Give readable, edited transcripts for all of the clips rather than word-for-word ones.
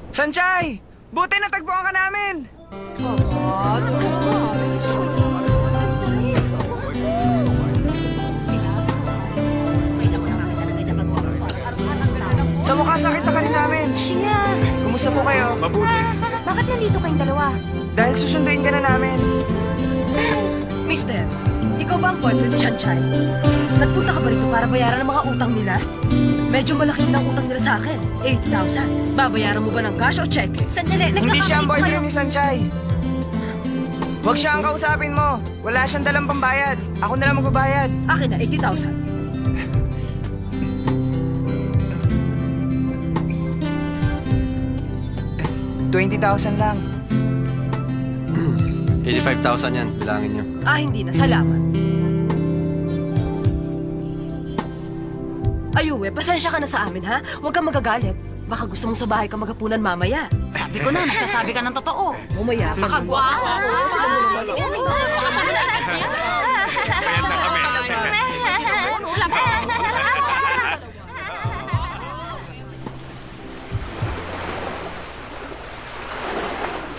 Sanchay! Buti natagpuan ka namin! Sa mukha sakit na kanin namin. Shinga! Kumusta po kayo? Mabuti. Bakit nandito kayong dalawa? Dahil susunduin ka na namin. Mister, ikaw ba ang boyfriend ni Chanchay? Nagpunta ka ba rito para bayaran ang mga utang nila? Medyo malaki din ang utang nila sa akin. 8,000. Babayaran mo ba ng cash o check? Sandali, Hindi siya ang nagkakamali po kayo. boyfriend ni Sanchay. Huwag siya ang kausapin mo. Wala siyang dalang pambayad. Ako na lang magbabayad. Akin na, 80,000. $20,000 lang. 85,000 yan. Bilangin nyo. Hindi na. Salamat. Ayuwe, pasensya ka na sa amin, ha? Huwag kang magagalit. Baka gusto mong sa bahay ka magapunan mamaya. Sabi ko na, nagsasabi ka ng totoo. Umaya. Baka gwapo. Sige,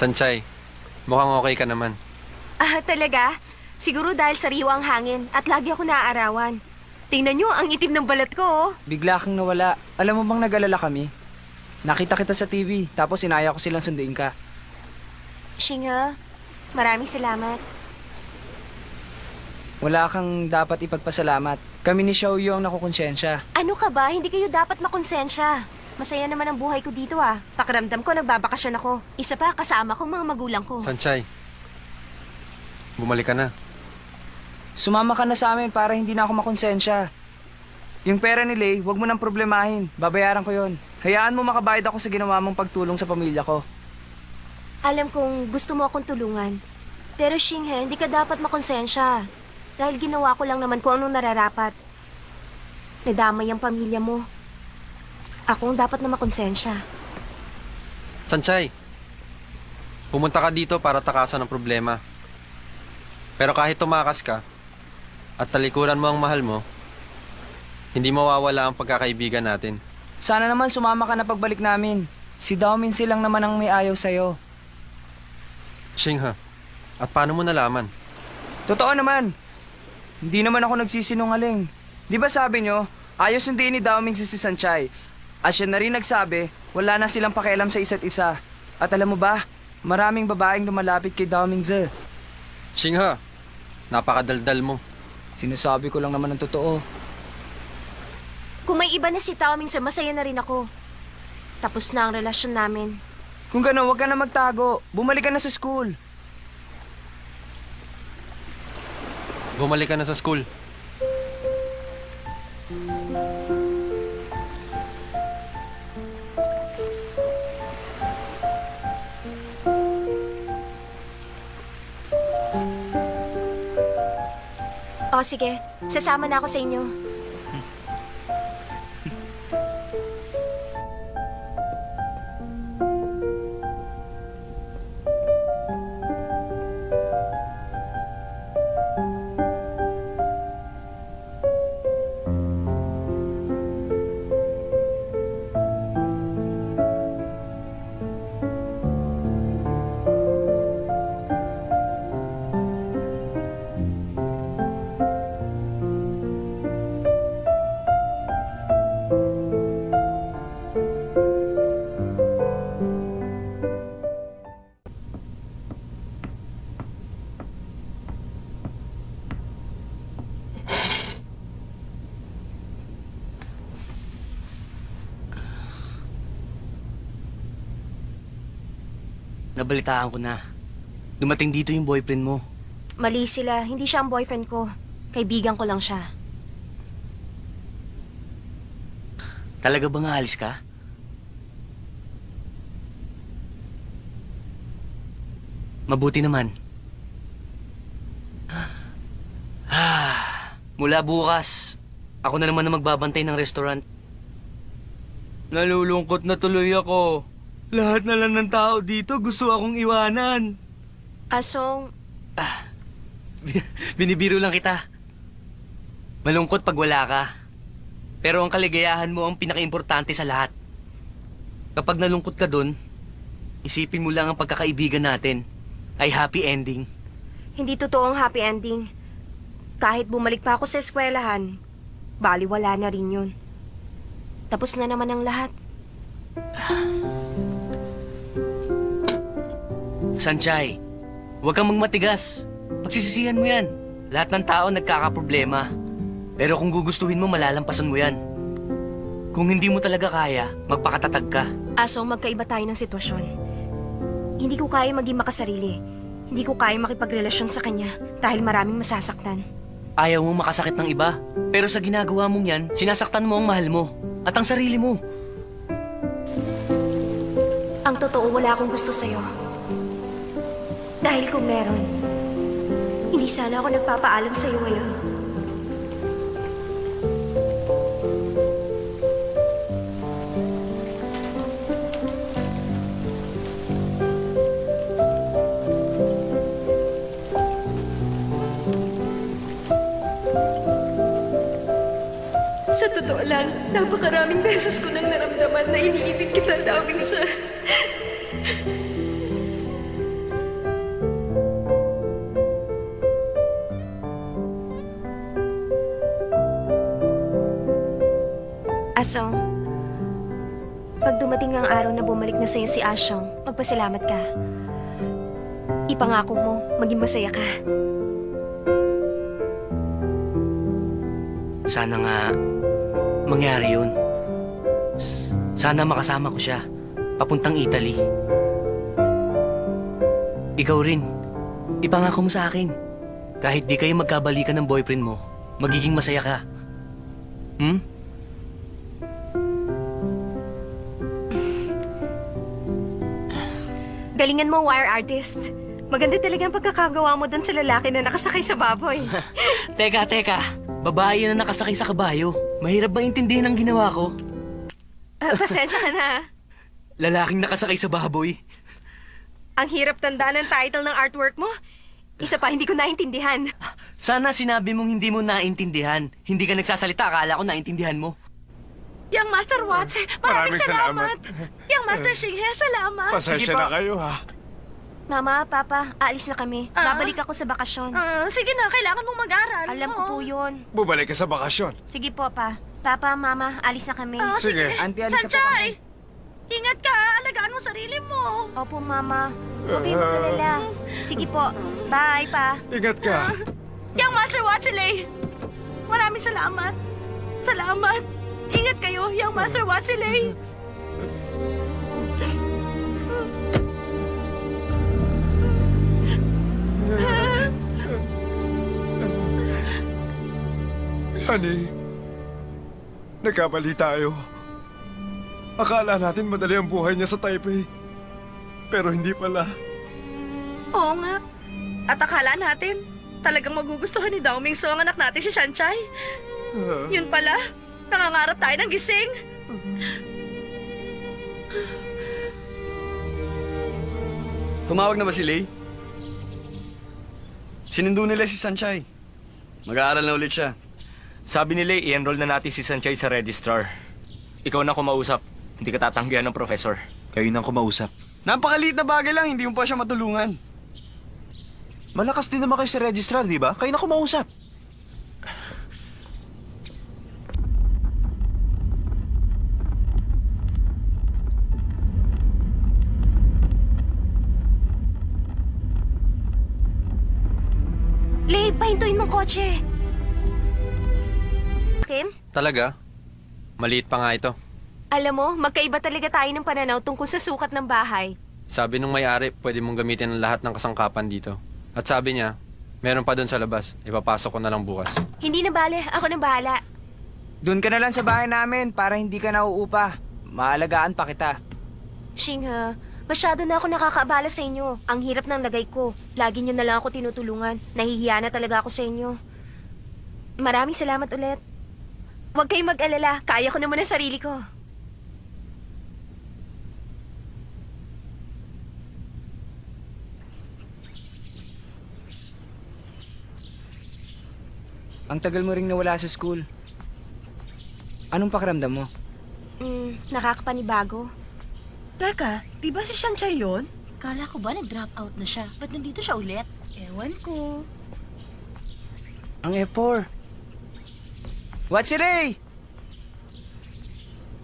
Sanchay, mukhang okay ka naman. Talaga? Siguro dahil sariwa ang hangin at lagi ako naaarawan. Tingnan nyo, ang itim ng balat ko. Bigla kang nawala. Alam mo bang nag-alala kami? Nakita kita sa TV, tapos inaya ko silang sunduin ka. Shinga, maraming salamat. Wala kang dapat ipagpasalamat. Kami ni Xiaoyu ang nakukonsensya. Ano ka ba? Hindi kayo dapat makonsensya. Masaya naman ang buhay ko dito Pakiramdam ko, nagbabakasyon ako. Isa pa, kasama ko mga magulang ko. Sanchay, bumalik ka na. Sumama ka na sa amin para hindi na ako makonsensya. Yung pera ni Lay, huwag mo nang problemahin. Babayaran ko yon. Hayaan mo makabayad ako sa ginawa mong pagtulong sa pamilya ko. Alam kong gusto mo akong tulungan. Pero Shinghe, hindi ka dapat makonsensya. Dahil ginawa ko lang naman kung anong nararapat. Nadamay ang pamilya mo. Ako ang dapat na makonsensya. Sanchay, pumunta ka dito para takasan ang problema. Pero kahit tumakas ka at talikuran mo ang mahal mo, hindi mawawala ang pagkakaibigan natin. Sana naman sumama ka na pagbalik namin. Si Daomin silang naman ang may ayaw sa'yo. Shingha, at paano mo nalaman? Totoo naman. Hindi naman ako nagsisinungaling. Di ba sabi nyo, ayaw sunduin ni Daoming si Sanchay. At siya na rin nagsabi, wala na silang pakialam sa isa't isa. At alam mo ba, maraming babaeng lumalapit kay Daoming Ze. Shingha, napakadaldal mo. Sinasabi ko lang naman ang totoo. Kung may iba na si Tao Mingse, masaya na rin ako. Tapos na ang relasyon namin. Kung gano'n, huwag ka na magtago. Bumalik ka na sa school. Bumalik ka na sa school. O sige, sasama na ako sa inyo. Nabalitaan ko na. Dumating dito yung boyfriend mo. Mali sila, hindi siya ang boyfriend ko. Kaibigan ko lang siya. Talaga bang aalis ka? Mabuti naman. Mula bukas, ako na naman ang magbabantay ng restaurant. Nalulungkot na tuloy ako. Lahat na lang ng tao dito gusto akong iwanan. Asong, Binibiro lang kita. Malungkot pag wala ka. Pero ang kaligayahan mo ang pinakaimportante sa lahat. Kapag nalungkot ka dun, isipin mo lang ang pagkakaibigan natin ay happy ending. Hindi totoo ang happy ending. Kahit bumalik pa ako sa eskwelahan, baliwala na rin yun. Tapos na naman ang lahat. Sanchay, huwag kang magmatigas. Pagsisisihan mo yan. Lahat ng tao nagkakaproblema. Pero kung gugustuhin mo, malalampasan mo yan. Kung hindi mo talaga kaya, magpakatatag ka. Aso, magkaiba tayo ng sitwasyon. Hindi ko kaya maging makasarili. Hindi ko kaya makipagrelasyon sa kanya dahil maraming masasaktan. Ayaw mo makasakit ng iba. Pero sa ginagawa mong yan, sinasaktan mo ang mahal mo. At ang sarili mo. Ang totoo, wala akong gusto sa'yo. Dahil kung meron, hindi sana ako nagpapaalam sa'yo ngayon. Sa totoo lang, napakaraming beses ko nang naramdaman na iniibig kita, daming sa... Asong, pag dumating ang araw na bumalik na sa'yo si Asyong, magpasalamat ka. Ipangako mo, maging masaya ka. Sana nga mangyari yun. Sana makasama ko siya papuntang Italy. Ikaw rin, ipangako mo sa akin. Kahit di kayo magkabalikan ng boyfriend mo, magiging masaya ka. Hmm? Galingan mo, wire artist. Maganda talaga ang pagkakagawa mo doon sa lalaki na nakasakay sa baboy. Teka. Babae na nakasakay sa kabayo. Mahirap ba intindihin ang ginawa ko? Pasensya ka na. Lalaking nakasakay sa baboy. Ang hirap tanda ng title ng artwork mo. Isa pa, hindi ko naintindihan. Sana sinabi mong hindi mo naintindihan. Hindi ka nagsasalita, akala ko naintindihan mo. Yang Master Watts, maraming salamat. Yang Master Shinghe, salamat. Pasensya na kayo ha. Mama, Papa, aalis na kami. Babalik ako sa bakasyon. Sige na, kailangan mong mag-aral. Alam ko po yun. Bumalik ka sa bakasyon. Sige po, Pa. Papa, Mama, alis na kami. Sige. Auntie, alis na po Sanchay! kami. Ingat ka, alagaan mo sarili mo. Opo, Mama. Huwag kayong mag-alala. Sige po. Bye, Pa. Ingat ka. Yang Master Watsilay! Maraming salamat. Salamat. Ingat kayo, Yang Master Watsilay. Ani, nagkamali tayo. Akala natin madali ang buhay niya sa Taipei. Pero hindi pala. Oo nga. At akala natin, talagang magugustuhan ni Dao Mingso ang anak natin si Sanchay. Yun pala, nangangarap tayo ng gising. Tumawag na ba si Lei? Sinundo nila si Sanchay. Mag-aaral na ulit siya. Sabi nila i-enroll na natin si Sanchay sa registrar. Ikaw na kumausap. Hindi ka tatanggihan ng professor. Kayo nang kumausap. Napakaliit na bagay lang, hindi mo pa siya matulungan. Malakas din naman kayo sa registrar, di ba? Kayo na kumausap. Lay, pahintuin mong kotse. Kim? Talaga? Maliit pa nga ito. Alam mo, magkaiba talaga tayo ng pananaw tungkol sa sukat ng bahay. Sabi nung may-ari, pwede mong gamitin ang lahat ng kasangkapan dito. At sabi niya, meron pa doon sa labas. Ipapasok ko na lang bukas. Hindi na bale, ako na bahala. Doon ka na lang sa bahay namin para hindi ka nauupa. Maalagaan pa kita. Shingha, masyado na ako nakakaabala sa inyo. Ang hirap ng lagay ko. Lagi nyo na lang ako tinutulungan. Nahihiya na talaga ako sa inyo. Maraming salamat ulit. Huwag kayong mag-alala. Kaya ko naman ang sarili ko. Ang tagal mo ring nawala sa school. Anong pakiramdam mo? Nakakapanibago. Teka, di ba si Shanchay yun? Kala ko ba nag-drop out na siya? Ba't nandito siya ulit? Ewan ko. Ang F4. What's it, Ray?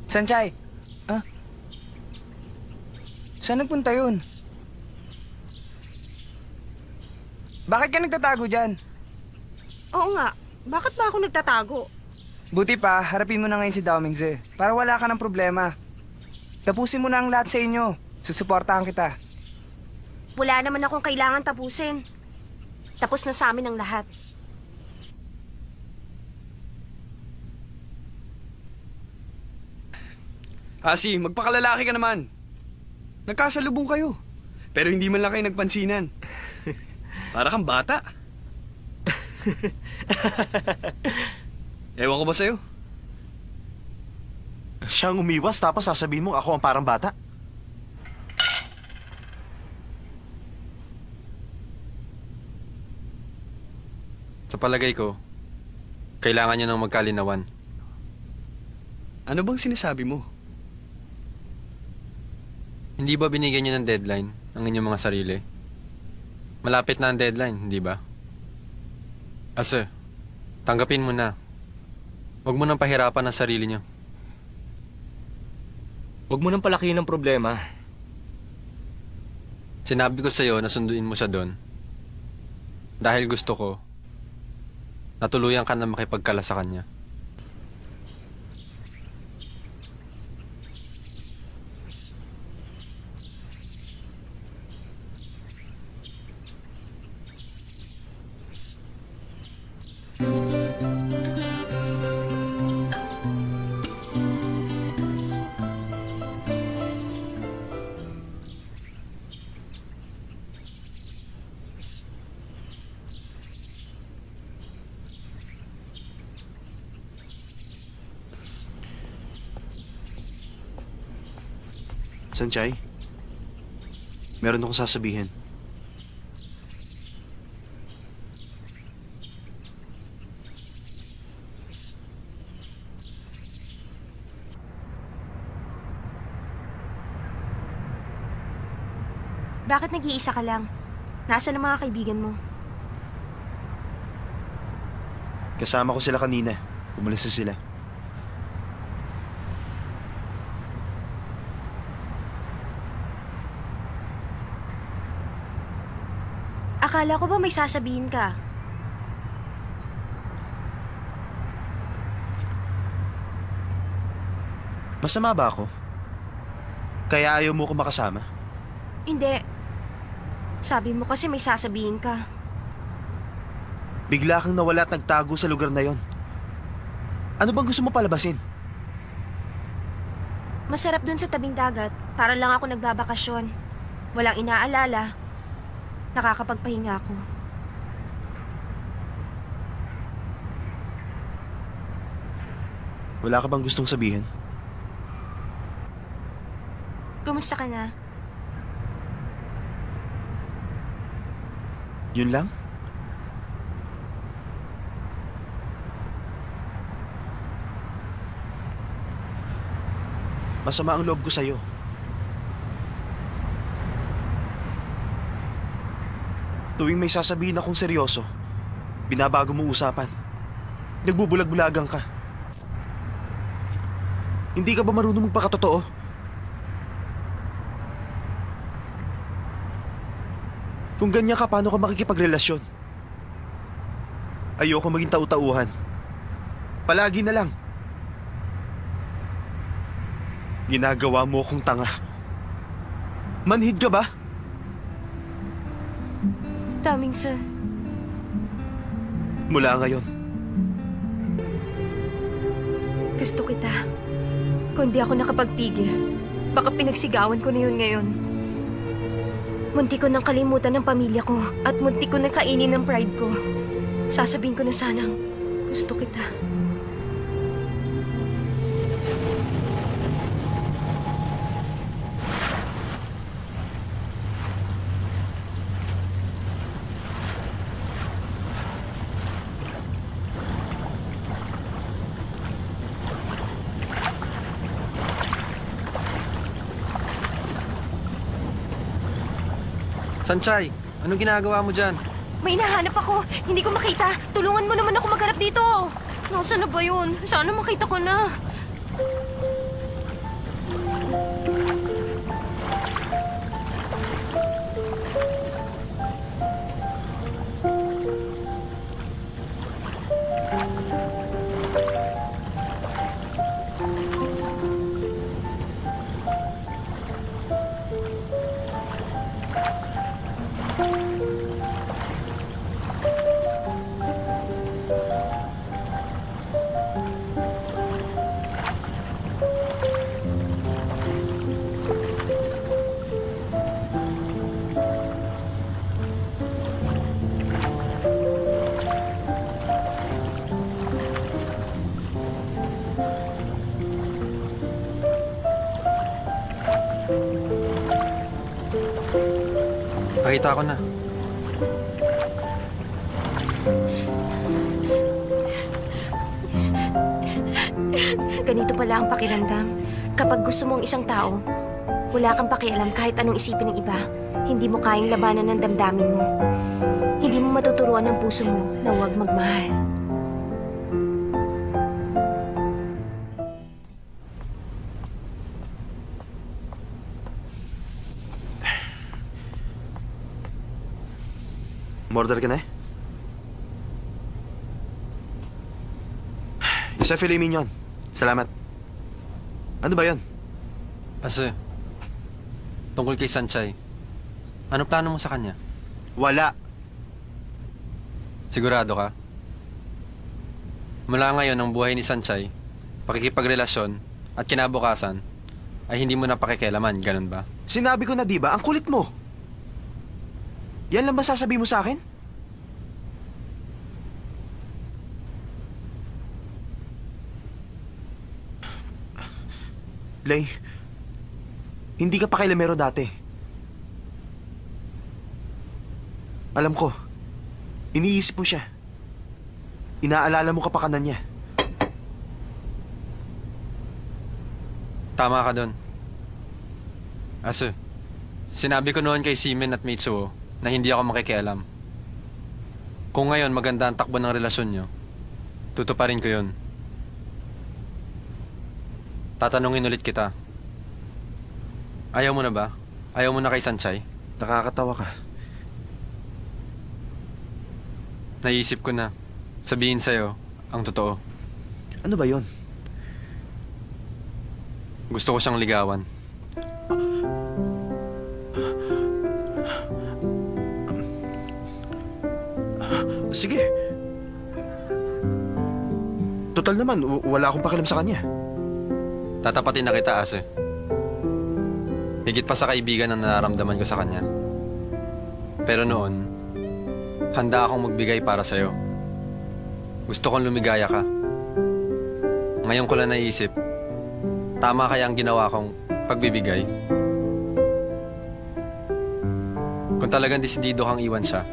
Sanchay? Ah? Saan nagpunta yun? Bakit ka nagtatago dyan? Oo nga, bakit ba ako nagtatago? Buti pa, harapin mo na ngayon si Dao Mingze para wala ka ng problema. Tapusin mo na ang lahat sa inyo. Susuportahan kita. Wala naman akong kailangan tapusin. Tapos na sa amin ang lahat. Asi, magpakalalaki ka naman. Nagkasalubong kayo. Pero hindi man lang kayo nagpansinan. Para kang bata. Ewan ko ba sa'yo? Siyang umiwas tapos sasabihin mo ako ang parang bata. Sa palagay ko, kailangan nyo ng magkalinawan. Ano bang sinasabi mo? Hindi ba binigyan nyo ng deadline ang inyong mga sarili? Malapit na ang deadline, hindi ba? Ase, tanggapin mo na. Huwag mo nang pahirapan ang sarili nyo. Huwag mo nang palakihin ang problema. Sinabi ko sa'yo na sunduin mo siya doon. Dahil gusto ko, natuluyan ka na makipagkala sa kanya. Sanchay, meron akong sasabihin. Bakit nag-iisa ka lang? Nasaan ang mga kaibigan mo? Kasama ko sila kanina. Umalis na sila. Akala ko ba may sasabihin ka? Masama ba ako? Kaya ayaw mo ko makasama? Hindi. Sabi mo kasi may sasabihin ka. Bigla kang nawala at nagtago sa lugar na yon. Ano bang gusto mo palabasin? Masarap dun sa tabing dagat. Para lang ako nagbabakasyon. Walang inaalala. Nakakapagpahinga ako. Wala ka bang gustong sabihin? Kumusta ka na? Yun lang? Masama ang loob ko sa'yo. Tuwing may sasabihin akong seryoso, binabago mo usapan. Nagbubulag-bulagan ka. Hindi ka ba marunong magpakatotoo? Kung ganyan ka, paano ka makikipagrelasyon? Ayoko maging tau-tauhan. Palagi na lang. Ginagawa mo akong tanga. Manhid ka ba? Daming sir. Mula ngayon, Gusto kita. Kung di ako nakapagpigil, baka pinagsigawan ko na yun ngayon. Munti ko nang kalimutan ng pamilya ko at munti ko nang kainin ng pride ko. Sasabihin ko na sanang gusto kita. Sanchay, anong ginagawa mo dyan? May hinahanap ako. Hindi ko makita. Tulungan mo naman ako maghanap dito. Nasaan na ba yun? Sana makita ko na. Nakita ko na. Ganito pala ang pakiramdam. Kapag gusto mo ang isang tao, wala kang pakialam kahit anong isipin ng iba. Hindi mo kayang labanan ng damdamin mo. Hindi mo matuturuan ang puso mo na huwag magmahal. Order ka na eh? Isa filet mignon. Salamat. Ano ba yan? Ase, tungkol kay Sanchay, ano plano mo sa kanya? Wala. Sigurado ka? Mula ngayon ang buhay ni Sanchay, pakikipagrelasyon at kinabukasan ay hindi mo na pakikialaman, ganun ba? Sinabi ko na di ba, ang kulit mo. Yan lang ba sasabihin mo sa akin? Lay, hindi ka pakialamero dati. Alam ko, iniisip mo siya. Inaalala mo kapakanan niya. Tama ka doon. Ase, sinabi ko noon kay Simen at Mitsuo na hindi ako makikialam. Kung ngayon maganda ang takbo ng relasyon nyo, tutuparin ko yun. Tatanungin ulit kita. Ayaw mo na ba? Ayaw mo na kay Sanchay? Nakakatawa ka. Naisip ko na sabihin sa'yo ang totoo. Ano ba yon? Gusto ko siyang ligawan. Sige. Total naman, wala akong pakialam sa kanya. Tatapatin na kita, Ase. Higit pa sa kaibigan ang nararamdaman ko sa kanya. Pero noon, handa akong magbigay para sa'yo. Gusto kong lumigaya ka. Ngayon ko lang naisip, tama kaya ang ginawa kong pagbibigay. Kung talagang desidido kang iwan siya,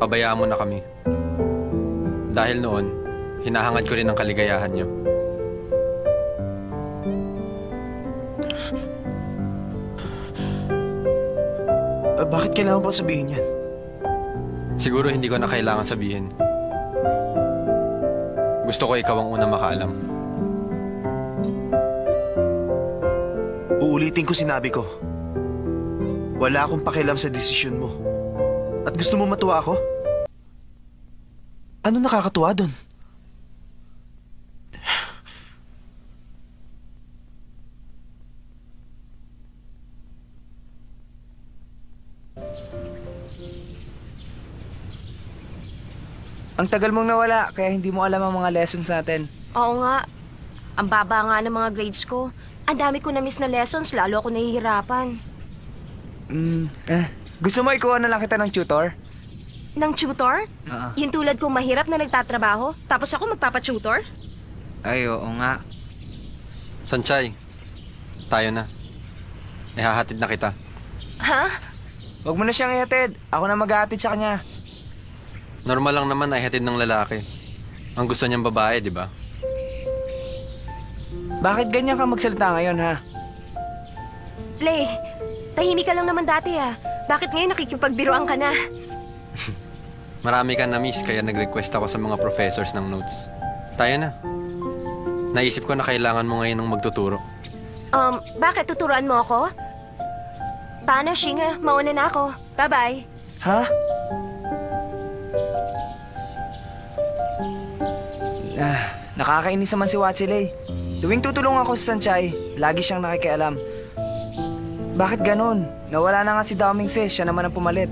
pabayaan mo na kami. Dahil noon, hinahangad ko rin ang kaligayahan niyo. Bakit kailangan pa sabihin yan? Siguro hindi ko na kailangan sabihin. Gusto ko ikaw ang unang makaalam. Uulitin ko sinabi ko. Wala akong pakialam sa desisyon mo. At gusto mo matuwa ako? Ano nakakatuwa doon? Ang tagal mong nawala, kaya hindi mo alam ang mga lessons natin. Oo nga. Ang baba nga ng mga grades ko. Ang dami ko na-miss na lessons, lalo ako nahihirapan. Gusto mo ikuha na lang kita ng tutor? Ng tutor? Oo. Yung tulad kong mahirap na nagtatrabaho, tapos ako magpapa-tutor? Ay, oo nga. Sanchay, tayo na. Ihahatid na kita. Ha? Huwag mo na siyang ihatid. Ako na mag-ahatid sa kanya. Normal lang naman ay hatid ng lalaki. Ang gusto niyang babae, di ba? Bakit ganyan ka magsalita ngayon, ha? Lay, Tahimik ka lang naman dati ah. Bakit ngayon nakikipagbiruan ka na? Marami ka na-miss kaya nag-request ako sa mga professors ng notes. Tayo na. Naisip ko na kailangan mo ngayon ng magtuturo. Bakit tuturuan mo ako? Paano, Shinga? Mauna na ako. Bye-bye. Ha? Nakakainis naman si Watsilay. Tuwing tutulong ako sa Sanchay, lagi siyang nakikialam. Bakit ganun? Nawala na nga si Daoming Se, siya naman ang pumalit.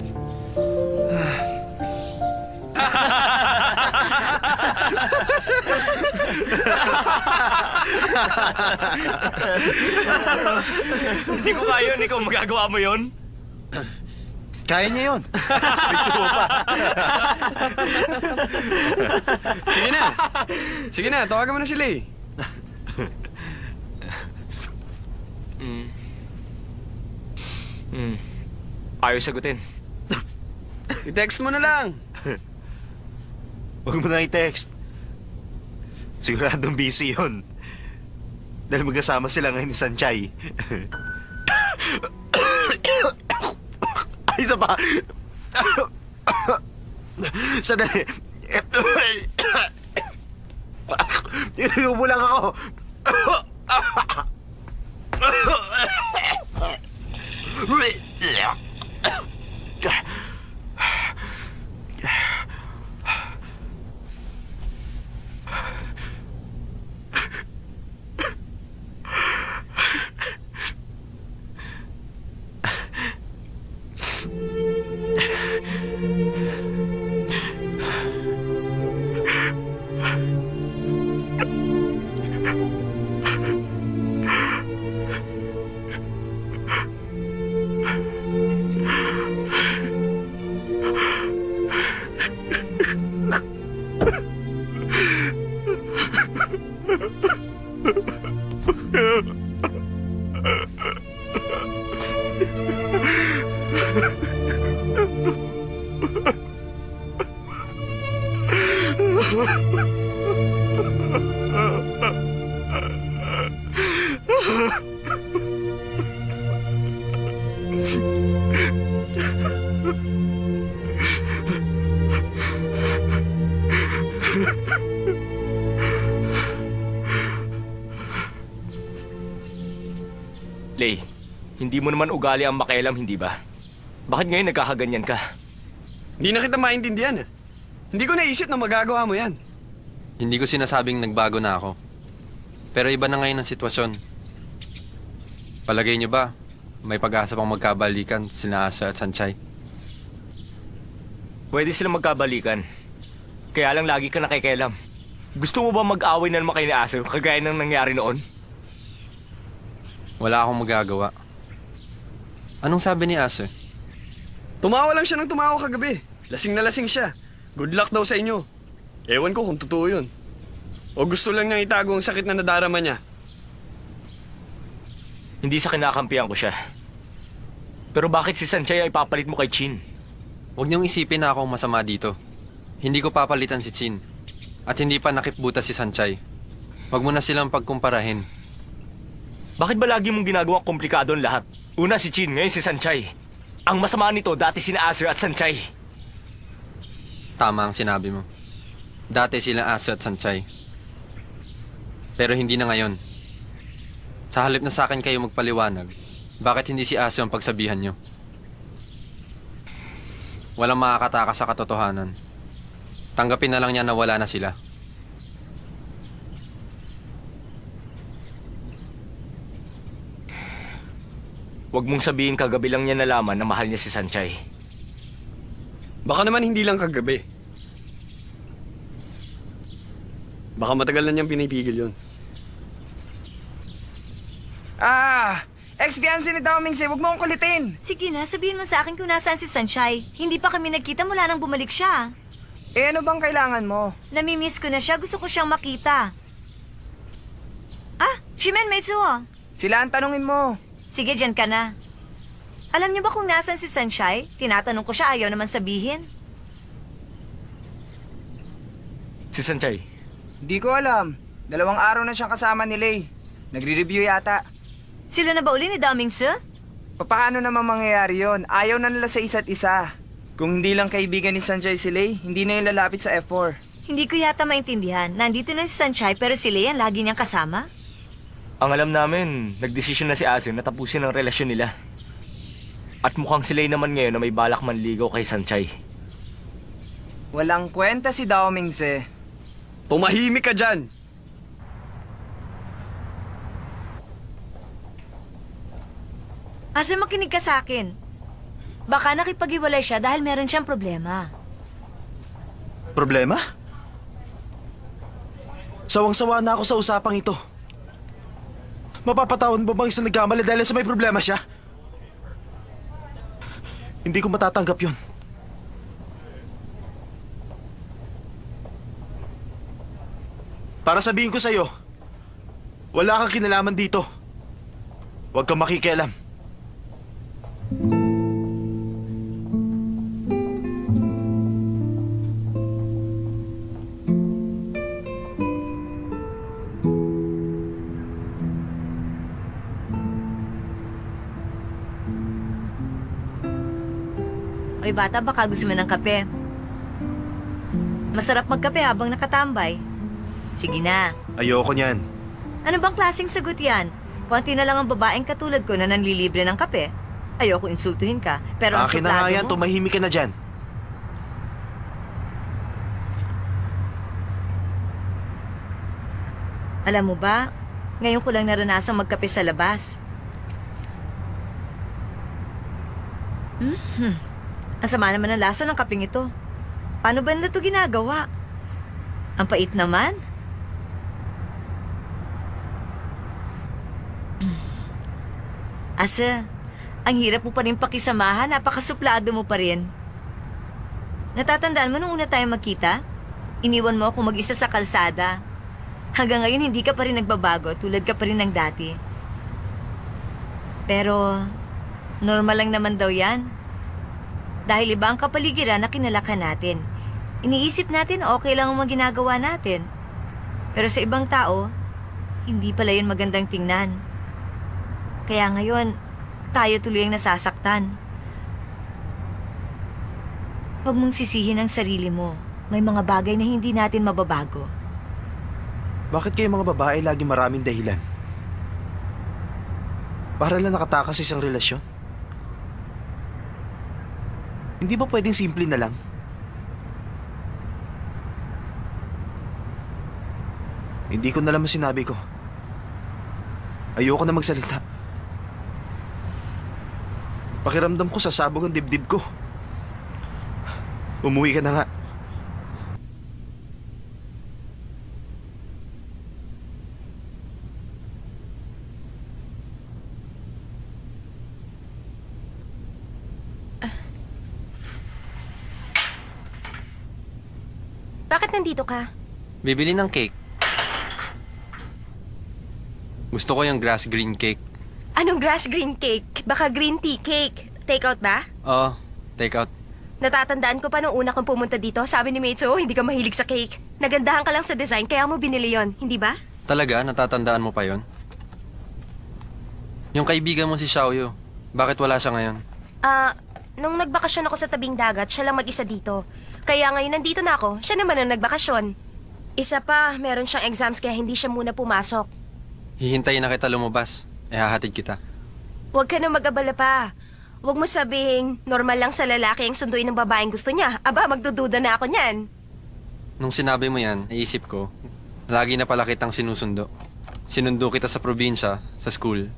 Hindi ko kaya yun. Ikaw magagawa mo yun? Kaya niya yun. Nagsubo pa. Sige na. Sige na, tawagan mo na sila eh. Ayaw sagutin. I-text mo na lang. Huwag mo na i-text. Siguradong busy yun. Dahil magkasama sila ngayon ni Sanchay. Ay, isa pa. Sandali. Inuubo lang ako. Lay, hindi mo naman ugali ang makialam, hindi ba? Bakit ngayon nagkakaganyan ka? Hindi na kita maintindihan eh. Hindi ko naisip na magagawa mo yan. Hindi ko sinasabing nagbago na ako. Pero iba na ngayon ang sitwasyon. Palagay niyo ba, may pag-asa pang magkabalikan sina Asa at Sanchay? Pwede silang magkabalikan. Kaya lang lagi ka nakikialam. Gusto mo ba mag-away na naman kayo ni Aso, kagaya ng nangyari noon? Wala akong magagawa. Anong sabi ni Asa? Tumawa lang siya ng tumawa kagabi. Lasing na lasing siya. Good luck daw sa inyo. Ewan ko kung totoo yun. O gusto lang niyang itago ang sakit na nadarama niya. Hindi sa kinakampihan ko siya. Pero bakit si Sanchay ay papalit mo kay Chin? Huwag niyong isipin na akong masama dito. Hindi ko papalitan si Chin. At hindi pa nakipbutas si Sanchay. Huwag mo na silang pagkumparahin. Bakit ba lagi mong ginagawang komplikado ang lahat? Una si Chin, ngayon si Sanchay. Ang masama nito, dati sina Aso at Sanchay. Tama ang sinabi mo. Dati sila Asa at Sanchay. Pero hindi na ngayon. Sa halip na sa akin kayo magpaliwanag, bakit hindi si Asa ang pagsabihan nyo? Walang makakatakas sa katotohanan. Tanggapin na lang niya na wala na sila. Huwag mong sabihin kagabi lang niya nalaman na mahal niya si Sanchay. Baka naman hindi lang kagabi. Baka matagal na niyang pinipigil yun. Ex-fiancé ni Daoming Se, huwag mo akong kulitin. Sige na, sabihin mo sa akin kung nasaan si Sanchay. Hindi pa kami nagkita mula nang bumalik siya. Eh ano bang kailangan mo? Namimiss ko na siya, gusto ko siyang makita. Ah, Shimen Meitsuo. Sila ang tanungin mo. Sige, dyan ka na. Alam niyo ba kung nasaan si Sanchay? Tinatanong ko siya, ayaw naman sabihin. Si Sanchay? Di ko alam. 2 araw na siyang kasama ni Lay. Nagre-review yata. Sila na ba uli ni Daming Se? Paano naman mangyayari yon? Ayaw na nila sa isa't isa. Kung hindi lang kaibigan ni Sanjay si Lei, hindi na yung lalapit sa F4. Hindi ko yata maintindihan. Nandito na si Sanjay pero si Lei ang lagi niyang kasama? Ang alam namin, nagdesisyon na si Ase na tapusin ang relasyon nila. At mukhang si Lei naman ngayon na may balak manligaw kay Sanjay. Walang kwenta si Dao Mingse. Tumahimik ka dyan! Ase, makinig ka sa akin. Baka nakipag-iwalay siya dahil meron siyang problema. Problema? Sawang-sawa na ako sa usapang ito. Mapapatawad mo bang isang nagkamali dahil sa may problema siya? Hindi ko matatanggap yun. Para sabihin ko sa'yo, wala kang kinalaman dito. Huwag kang makikialam. Oy bata, baka gusto mo ng kape. Masarap magkape habang nakatambay. Sige na. Ayoko niyan. Ano bang klaseng sagot yan? Konti na lang ang babaeng katulad ko na nanlilibre ng kape. Ayoko insultuhin ka, pero ang Akin na nga suplado yan, mo... tumahimik ka na dyan. Alam mo ba, ngayon ko lang naranasang magkape sa labas. Ang sama naman ang lasa ng kapeng ito. Paano ba nila ito ginagawa? Ang pait naman. Asa, ang hirap mo pa rin pakisamahan, napakasuplado mo pa rin. Natatandaan mo nung una tayong magkita? Iniwan mo ako mag-isa sa kalsada. Hanggang ngayon hindi ka pa rin nagbabago, tulad ka pa rin ng dati. Pero, normal lang naman daw yan. Dahil iba ang kapaligiran na kinalakan natin. Iniisip natin okay lang ang mga ginagawa natin. Pero sa ibang tao, hindi pala yun magandang tingnan. Kaya ngayon, tayo tuloy ang nasasaktan. Huwag mong sisihin ang sarili mo. May mga bagay na hindi natin mababago. Bakit kayo mga babae lagi maraming dahilan? Para lang nakatakas sa isang relasyon? Hindi ba pwedeng simple na lang? Hindi ko na lang sinabi ko. Ayoko na magsalita. Pakiramdam ko sasabog ang dibdib ko. Umuwi ka na nga. Bakit nandito ka? Bibili ng cake. Gusto ko yung grass green cake. Anong grass green cake? Baka green tea cake. Take out ba? Oo, take out. Natatandaan ko pa nung una kong pumunta dito, sabi ni Maitso, hindi ka mahilig sa cake. Nagandahan ka lang sa design, kaya mo binili yon, hindi ba? Talaga? Natatandaan mo pa yon? Yung kaibigan mo si Xiaoyu, bakit wala siya ngayon? Nung nagbakasyon ako sa tabing dagat, siya lang mag-isa dito. Kaya ngayon nandito na ako, siya naman ang nagbakasyon. Isa pa, meron siyang exams kaya hindi siya muna pumasok. Hihintayin na kita lumabas. Hahatid kita. Huwag ka na mag-abala pa. Huwag mo sabihing normal lang sa lalaki ang sunduin ng babaeng gusto niya. Aba, magdududa na ako niyan. Nung sinabi mo yan, naisip ko, lagi na pala kitang sinusundo. Sinundo kita sa probinsya, sa school,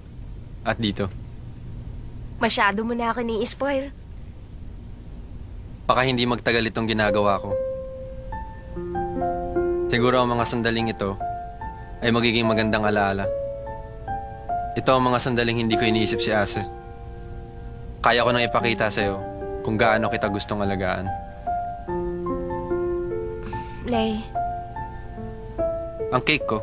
at dito. Masyado mo na ako ni-spoil. Baka hindi magtagal itong ginagawa ko. Siguro ang mga sandaling ito ay magiging magandang alaala. Ito ang mga sandaling hindi ko iniisip si Ase. Kaya ko nang ipakita sa'yo kung gaano kita gustong alagaan. Lay, Ang cake ko,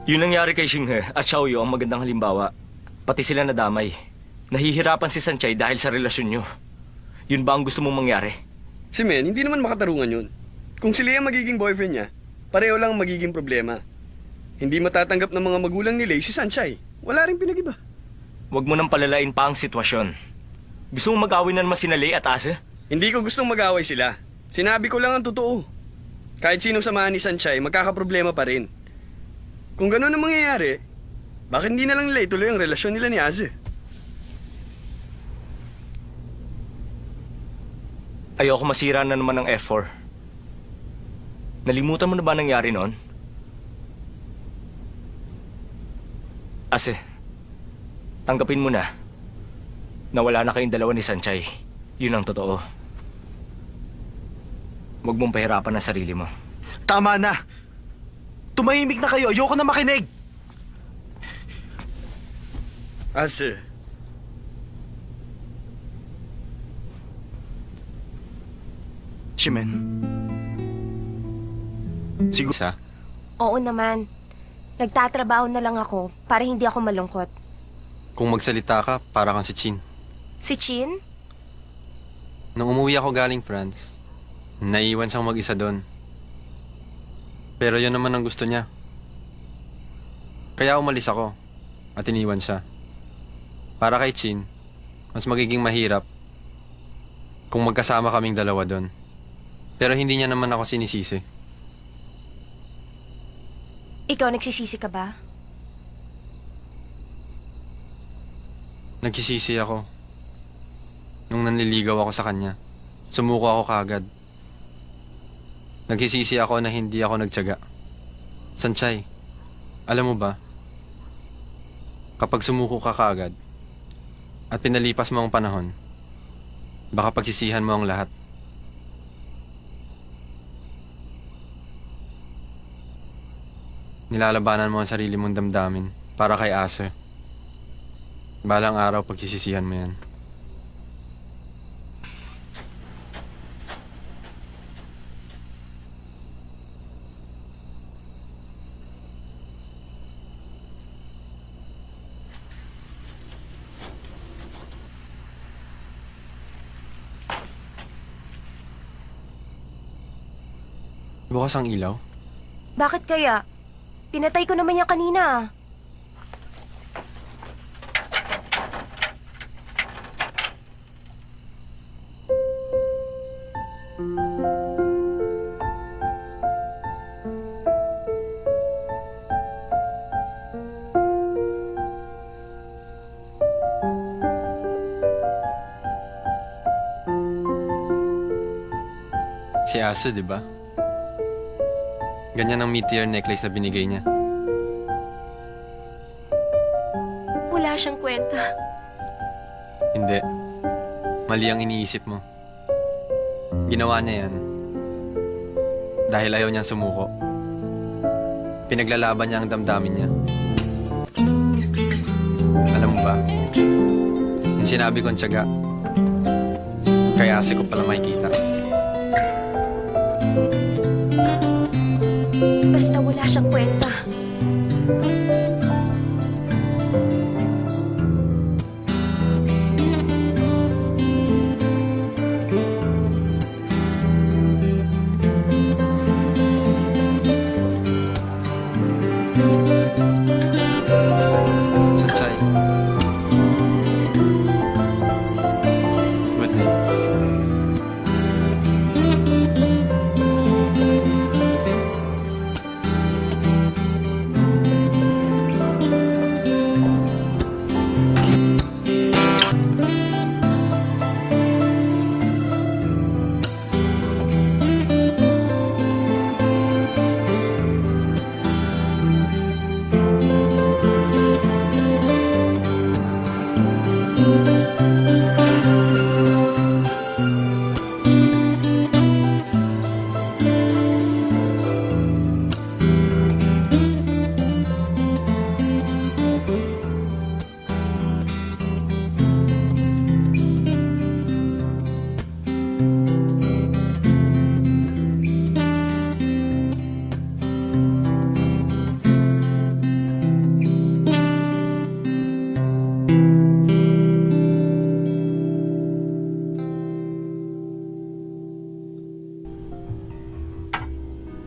Yun nangyari kay Xinghe at Xiaoyu ang magandang halimbawa. Pati sila nadamay. Nahihirapan si Sanchay dahil sa relasyon nyo. Yun ba ang gusto mong mangyari? Si Men, hindi naman makatarungan yun. Kung si Lea magiging boyfriend niya, pareho lang ang magiging problema. Hindi matatanggap ng mga magulang ni Lei si Sanchay. Wala rin pinag-iba. Huwag mo nang palalain pa ang sitwasyon. Gusto mo mag-awin na naman sina Lay at Ase? Hindi ko gustong mag-away sila. Sinabi ko lang ang totoo. Kahit sinong samahan ni Sanchay, magkakaproblema pa rin. Kung gano'n ang mangyayari, bakit hindi na lang nila ituloy ang relasyon nila ni Aze? Ayoko masira na naman ng F4. Nalimutan mo na ba nangyari noon? Ase, tanggapin mo na wala na kayong dalawa ni Sanchay. Yun ang totoo. Huwag mong pahirapan ang sarili mo. Tama na! Tumahimik na kayo! Ayoko na makinig! Aze, Shimen, Siguro sa Oo naman. Nagtatrabaho na lang ako para hindi ako malungkot. kung magsalita ka, para kang si Chin. Si Chin? Nung umuwi ako galing France, naiwan siyang mag-isa doon. Pero yun naman ang gusto niya. Kaya umalis ako at iniwan siya. Para kay Chin, mas magiging mahirap kung magkasama kaming dalawa doon. Pero hindi niya naman ako sinisisi. Ikaw nagsisisi ka ba? Nagsisisi ako. Nung nanliligaw ako sa kanya, sumuko ako kaagad. Nagsisisi ako na hindi ako nagtiyaga. Sanchay, alam mo ba? Kapag sumuko ka kaagad at pinalipas mo ang panahon, baka pagsisihan mo ang lahat. Nilalabanan mo ang sarili mong damdamin para kay Ase. Balang araw pagsisisihan mo yan. Bukas ang ilaw? Bakit kaya? Pinatay ko naman yan kanina. Si Ase, di ba? Ganyan ang meteor necklace na binigay niya. Wala siyang kwenta. Hindi. Mali ang iniisip mo. Ginawa niya yan dahil ayaw niyang sumuko. Pinaglalaban niya ang damdamin niya. Alam mo ba, yung sinabi kong tiyaga, kay Ase ko pala makikita. Basta wala siyang kwenta. Sanchay. Good night.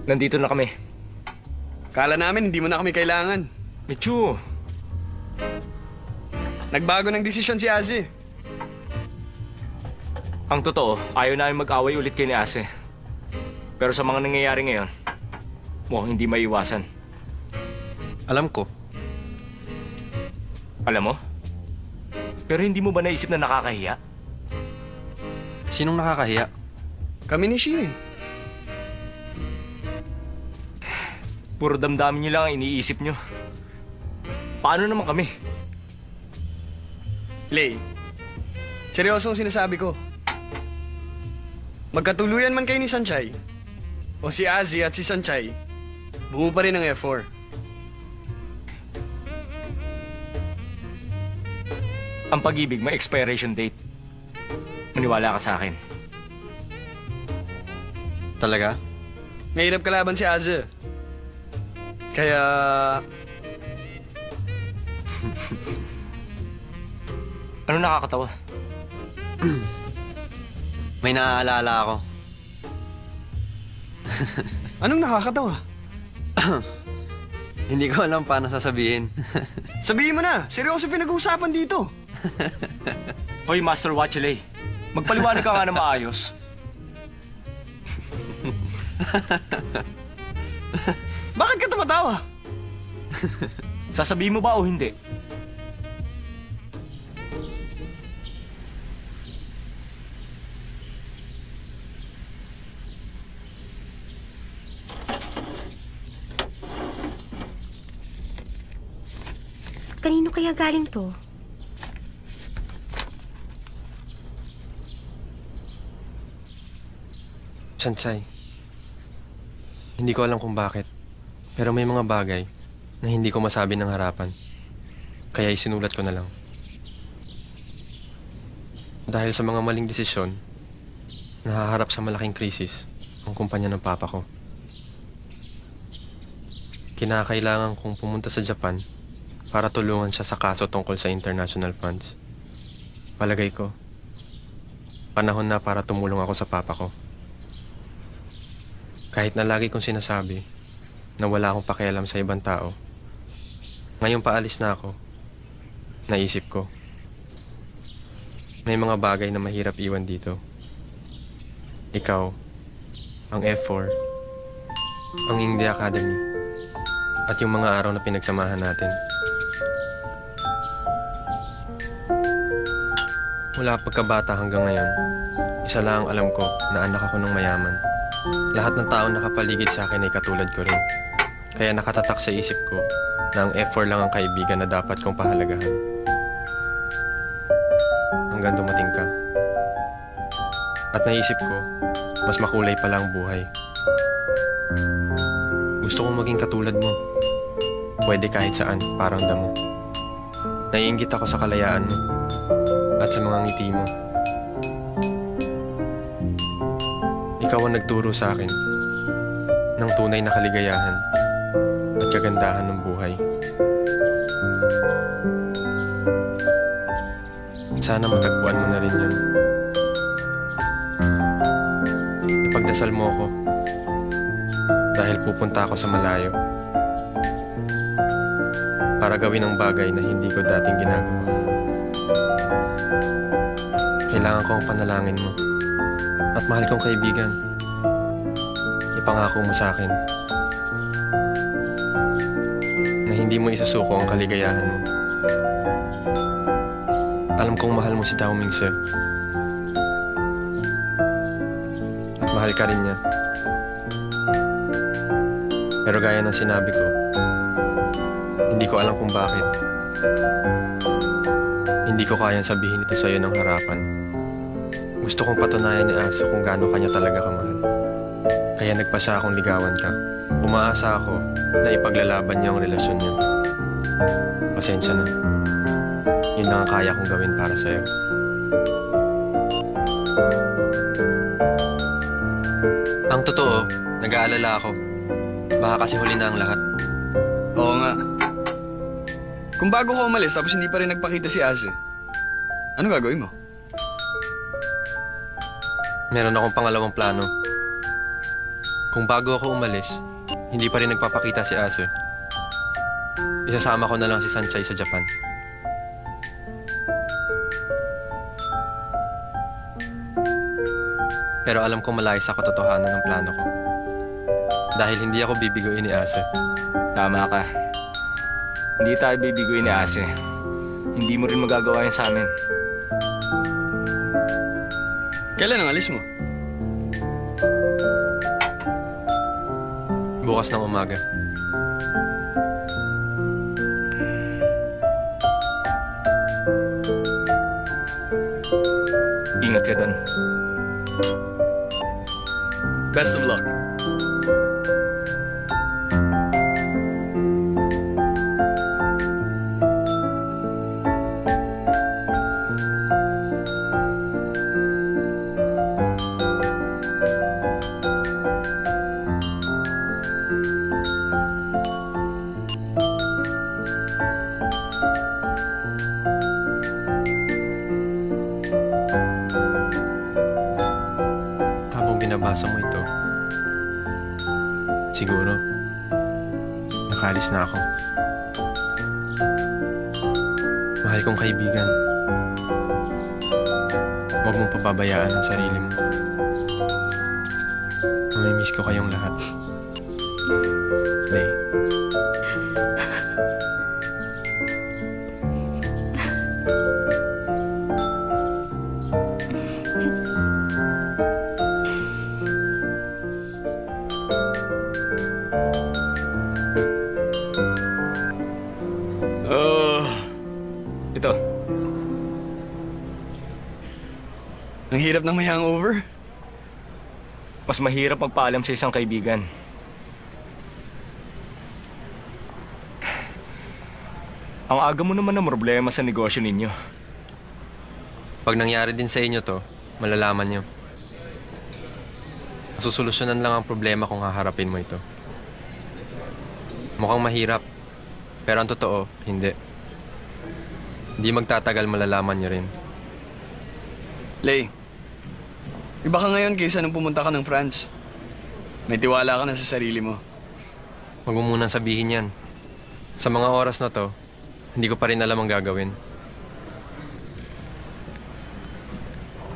Nandito na kami. Kala namin hindi mo na kami kailangan. Michu, Nagbago ng desisyon si Ase. Ang totoo, ayaw namin mag-away ulit kay ni Ase. Pero sa mga nangyayari ngayon, hindi maiwasan. Alam ko, Alam mo? Pero hindi mo ba naisip na nakakahiya? sinong nakakahiya? Kami ni Shing. Puro damdamin niyo lang ang iniisip niyo. Paano naman kami? Lay, seryoso ang sinasabi ko. Magkatuluyan man kayo ni Sanchay, o si Azzy at si Sanchay, buo pa rin ang F4. Ang pag-ibig may expiration date. Maniwala ka sa akin. Talaga? Mahirap kalaban si Azzy. Kaya... Ano nakakatawa? May naaalala ako. Anong nakakatawa? Hindi ko alam paano sasabihin. Sabihin mo na, seryoso pinag-uusapan dito. Hoy, Master Watchelay. Magpaliwanag ka nga na maayos. Bakit ka tumatawa? Sasabihin mo ba o hindi? Kanino kaya galing to? Sanchay, hindi ko alam kung bakit, pero may mga bagay na hindi ko masabi ng harapan. Kaya isinulat ko na lang. Dahil sa mga maling desisyon, nahaharap sa malaking krisis ang kumpanya ng papa ko. Kinakailangan kong pumunta sa Japan para tulungan siya sa kaso tungkol sa international funds. Palagay ko, panahon na para tumulong ako sa papa ko. Kahit na lagi kong sinasabi na wala akong pakialam sa ibang tao, ngayong paalis na ako, naisip ko, may mga bagay na mahirap iwan dito. Ikaw, ang F4, ang Ingde Academy, at yung mga araw na pinagsamahan natin. Mula pagkabata hanggang ngayon, isa lang ang alam ko na anak ako ng mayaman. Lahat ng taong nakapaligid sa akin ay katulad ko rin. Kaya nakatatak sa isip ko na ang F4 lang ang kaibigan na dapat kong pahalagahan. Hanggang dumating ka. At naisip ko, mas makulay pala ang buhay. Gusto kong maging katulad mo. Pwede kahit saan, parang damo. Naiinggit ako sa kalayaan mo at sa mga ngiti mo. Ikaw ang nagturo sa akin ng tunay na kaligayahan at kagandahan ng buhay. Sana matagpuan mo na rin yan. Ipagdasal mo ako dahil pupunta ako sa malayo para gawin ang bagay na hindi ko dating ginagawa. Kailangan ko ang panalangin mo. At mahal kong kaibigan, ipangako mo sa akin na hindi mo isusuko ang kaligayahan mo. Alam kong mahal mo si Dao Mingse. At mahal ka rin niya. Pero gaya ng sinabi ko, hindi ko alam kung bakit. Hindi ko kayang sabihin ito sa'yo ng harapan. Gusto kong patunayan ni Asa kung gaano kanya talaga kamahal. Kaya nagpasya akong ligawan ka. Umaasa ako na ipaglalaban niya ang relasyon niya. Pasensya na. Yun lang ang kaya kong gawin para sa'yo. Ang totoo, nag-aalala ako. Baka kasi huli na ang lahat. Oo nga. Kung bago ko umalis tapos hindi pa rin nagpakita si Ase, ano gagawin mo? Meron akong pangalawang plano. Kung bago ako umalis, hindi pa rin nagpapakita si Ase, isasama ko na lang si Sanchay sa Japan. Pero alam ko malayo sa katotohanan ng plano ko. Dahil hindi ako bibiguin ni Ase. Tama ka. Hindi tayo bibiguin ni Ase. Hindi mo rin magagawa yan sa amin. Kailan ang alis mo? Bukas ng umaga. Ingat ka doon. Best of luck. Habang binabasa mo ito, siguro, nakaalis na ako. Mahal kong kaibigan, huwag mong pababayaan ang sarili mo. Mamimiss ko kayong lahat. Lay. Oh, Ito, ang hirap ng may hangover. mas mahirap magpaalam sa isang kaibigan. Ang aga mo naman ng problema sa negosyo ninyo. Pag nangyari din sa inyo to, malalaman nyo. Masusolusyonan lang ang problema kung haharapin mo ito. Mukhang mahirap, pero ang totoo, hindi. Hindi magtatagal malalaman nyo rin. Lay, iba ka ngayon kaysa nung pumunta ka ng France. May tiwala ka na sa sarili mo. Huwag mo munang sabihin yan. Sa mga oras na to, hindi ko pa rin alam ang gagawin.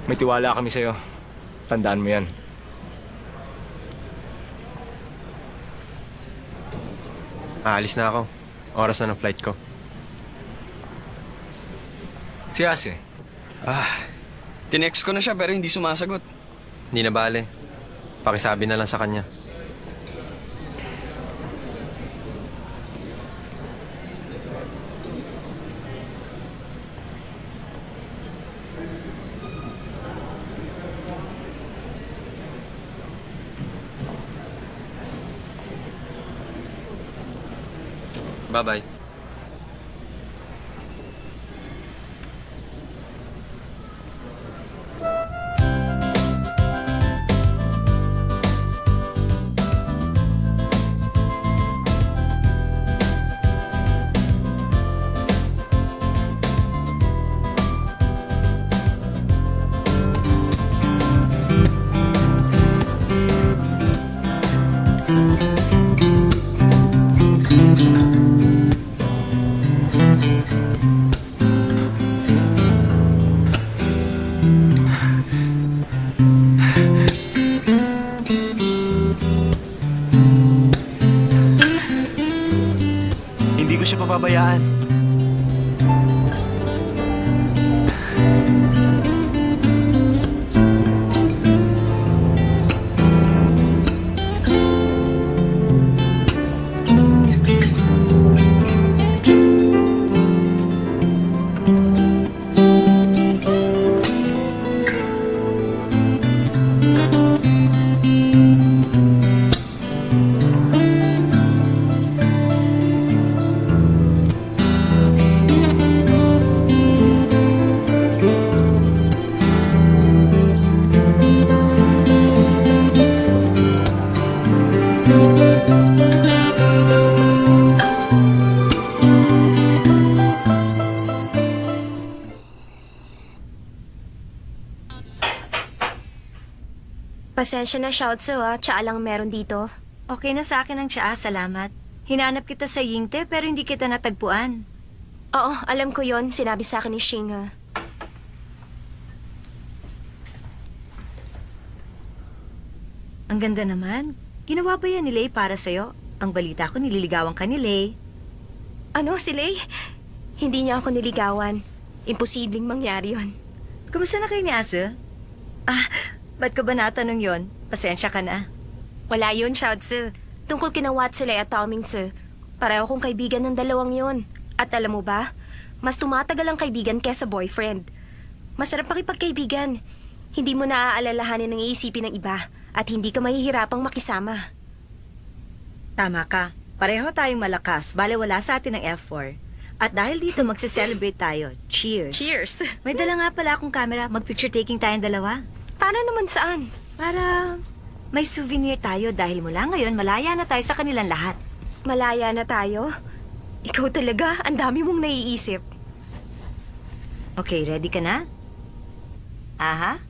May tiwala kami sa'yo. Tandaan mo yan. Aalis na ako. Oras na ng flight ko. Si Ase, Tinext ko na siya pero hindi sumasagot. Hindi na bale. Pakisabi na lang sa kanya. Bye-bye. Hindi ko siya pababayaan. Pasensya na, Xiaozu, tsaa lang meron dito. Okay na sa akin ang tsaa, salamat. Hinanap kita sa Yingte pero hindi kita natagpuan. Oo, alam ko yon. Sinabi sa akin ni Xing, ha. Ang ganda naman. Ginawa ba yan ni Lay para sa'yo? Ang balita ko, nililigawan ka ni Lay. Ano, si Lay? Hindi niya ako niligawan. Imposibleng mangyari yon. Kamusta na kayo ni Asa? Ba't ka ba natanong yon? Pasensya ka na. Wala yun, Xiaozi. Tungkol kina Watsule at Tomingse. Pareho kong kaibigan ng dalawang yon. At alam mo ba, mas tumatagal ang kaibigan kesa boyfriend. Masarap makipagkaibigan. Hindi mo naaalalahanin ang iisipin ng iba at hindi ka mahihirapang makisama. Tama ka. Pareho tayong malakas. Bale wala sa atin ang F4. At dahil dito magse-celebrate tayo. Cheers. Cheers! May dala nga pala akong camera. Mag-picture taking tayong dalawa. Para naman saan? Para may souvenir tayo dahil mula ngayon malaya na tayo sa kanilang lahat. Malaya na tayo? Ikaw talaga, ang dami mong naiisip. Okay, ready ka na? Aha.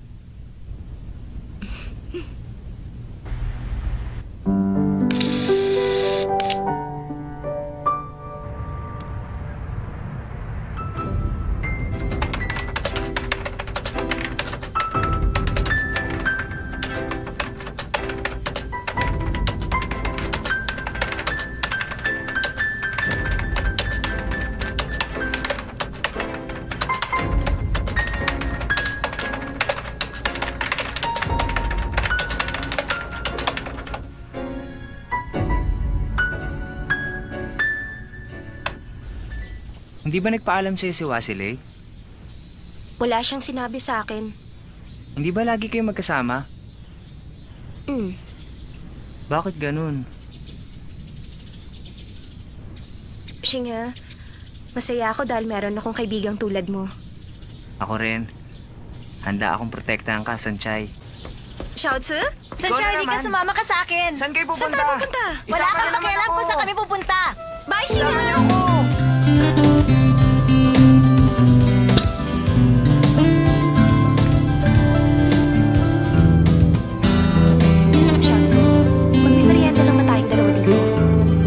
Hindi ba nagpaalam sa'yo si Wasilay? Wala siyang sinabi sa akin. Hindi ba lagi kayo magkasama? Bakit ganun? Shinga, masaya ako dahil meron akong kaibigang tulad mo. Ako rin. Handa akong protektahan ka, Sanchay. Xiaozi? Sancha, hindi ka sumama ka sa akin. Saan kayo Saan pupunta? tayo pupunta? Wala Isama kang niyo naman pakialam ako. kung saan kami pupunta. Bye, Isama Shinga! niyo ako. Xiaozi, magmimerienda lang ba tayong dalawa dito?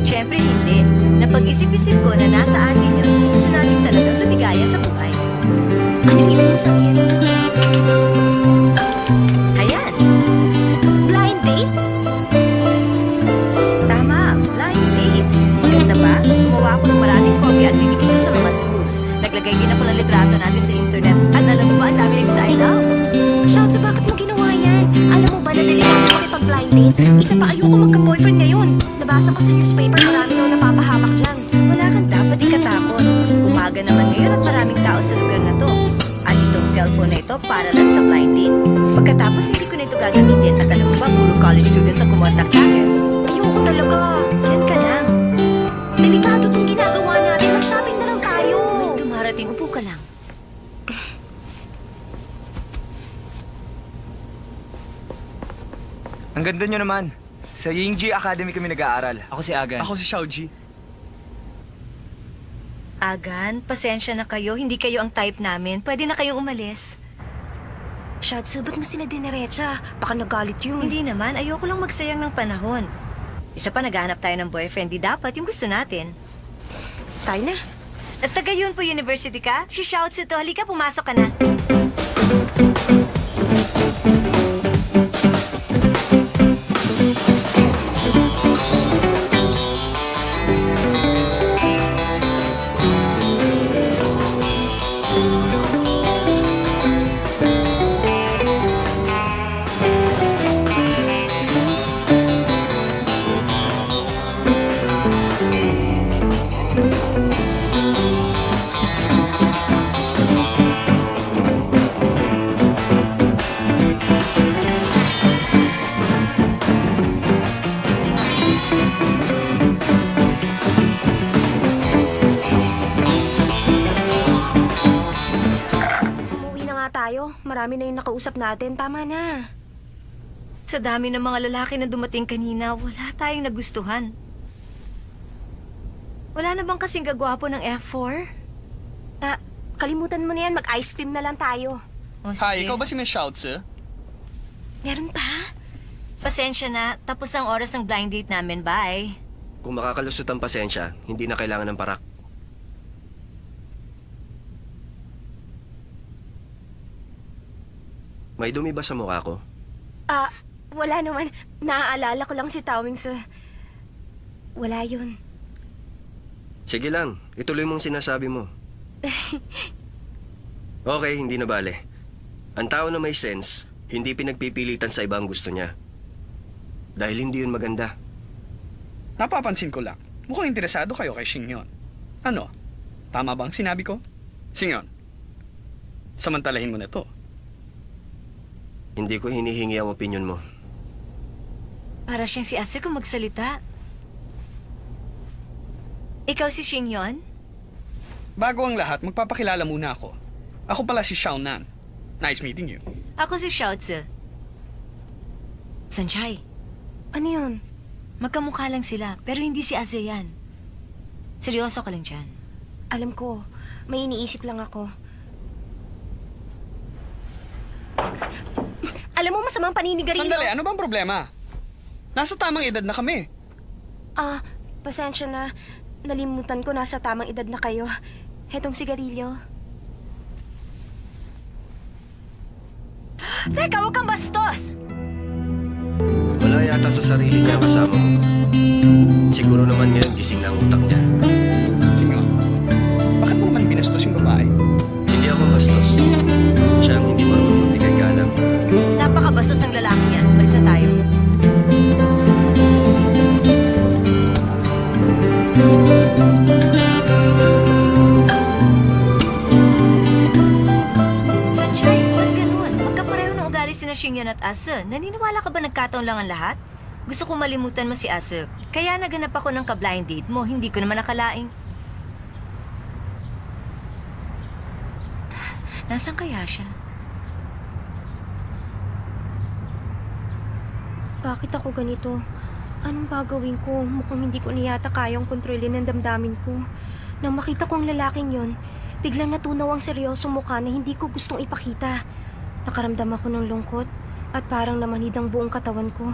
Siyempre hindi. Napag-isip-isip ko na nasa atin yun. Gusto natin talagang lumigaya sa buhay. Ano ibig mo sabihin? Ayan, Blind date? tama. Blind date. Maganda ba? Gumawa ako ng maraming copy at dinigin ko sa mga schools. Naglagay din ako ng litrato natin sa internet. At alam mo ba, ang dami nag-sign up. Xiaozi, bakit mo ginawa yan? Alam mo ba na delikado makipag-blind date? Isa pa ayoko magka-boyfriend ngayon. Nabasa ko sa newspaper, marami daw napapahamak dyan. Wala kang dapat ikatakot. Umaga naman ngayon at maraming tao sa lugar na to. At itong cellphone na ito para lang sa blind date. Pagkatapos hindi ko na ito gagamitin at alam mo ba, puro college students ang kumontak sa akin. Ayoko talaga. Diyan ka lang. Delikado tong ginagawa natin. Mag-shopping na lang tayo. May dumarating, upo ka lang. Ang ganda nyo naman. Sa Yingji Academy kami nag-aaral. Ako si Agan. Ako si Xiaoji. Agan, pasensya na kayo. Hindi kayo ang type namin. Pwede na kayong umalis. Xiaozi, ba't mo sila diniretsa? Baka nagalit yun. Hindi naman, ayoko lang magsayang ng panahon. Isa pa, naghahanap tayo ng boyfriend. Di dapat, yung gusto natin. Tayo na. At taga yun po university ka? Si Xiaozi to. Halika, pumasok ka na. Umuwi na nga tayo. Marami na yung nakausap natin. Tama na. Sa dami ng mga lalaki na dumating kanina, wala tayong nagustuhan. Wala na bang kasing gagwapo ng F4? Kalimutan mo na yan. Mag-ice cream na lang tayo. O, sige. si Miss Xiaozi? Meron pa? Pasensya na, tapos ang oras ng blind date namin. Bye. Kung makakalusot ang pasensya, hindi na kailangan ng parak. May dumi ba sa mukha ko? Wala naman. Naaalala ko lang si Tawing so... Wala yun. Sige lang, ituloy mong sinasabi mo. Okay, hindi na bale. Ang tao na may sense, hindi pinagpipilitan sa iba ang gusto niya. Dahil hindi yun maganda. Napapansin ko lang, mukhang interesado kayo kay Xingyon. Ano? Tama bang sinabi ko? Xingyon, samantalahin mo na to. Hindi ko hinihingi ang opinion mo. Para siyang si Ase kung magsalita. Ikaw si Xingyon? Bago ang lahat, magpapakilala muna ako. Ako pala si Xiao Nan. Nice meeting you. Ako si Xiao Tzu. Sanchai, Ano yun? magkamukha lang sila, pero hindi si Ase yan. Seryoso ka lang dyan. Alam ko, may iniisip lang ako. Alam mo, masamang paninigarilyo. Sandali, ano bang problema? Nasa tamang edad na kami. Pasensya na. Nalimutan ko nasa tamang edad na kayo. Hetong sigarilyo. Teka, huwag kang bastos! Wala yata sa sarili niya ang kasama mo. Siguro naman ngayon gising na ang utak niya. Xingyon, bakit mo naman binastos yung babae? Hindi ako bastos. Siya ang hindi marunong magbigay galang. Napakabastos ng lalaki yan. Malis na tayo. Sanchai, ba't ganun? Magkapareho ng ugali sina Xingyan at Ase. Naniniwala ka ba nagkataon lang ang lahat? Gusto kong malimutan mo si Ase. Kaya naganap ako ng ka-blind date mo. Hindi ko naman nakalaing. Nasaan kaya siya? Bakit ako ganito? Anong gagawin ko? Mukhang hindi ko na yata kayang kontrolin ang damdamin ko. Nang makita ko ang lalaking yon, biglang natunaw ang seryosong mukha na hindi ko gustong ipakita. Nakaramdam ako ng lungkot at parang namanhid ang buong katawan ko.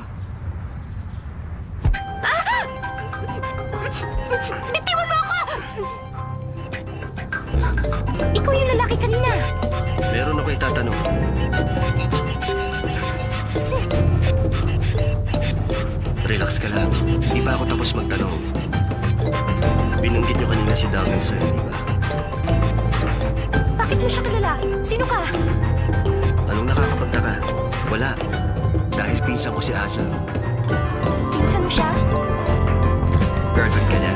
Bitiwan mo ako! Ikaw yung lalaki kanina! Meron ako itatanong. Relax ka lang. Hindi pa ako tapos magtanong. Binanggit niyo kanina si Dawing Sir, di ba? Bakit mo siya kilala? Sino ka? Anong nakakapagtaka? Wala. Dahil pinsan ko si Asa. Pinsan mo siya? Girlfriend ka niya.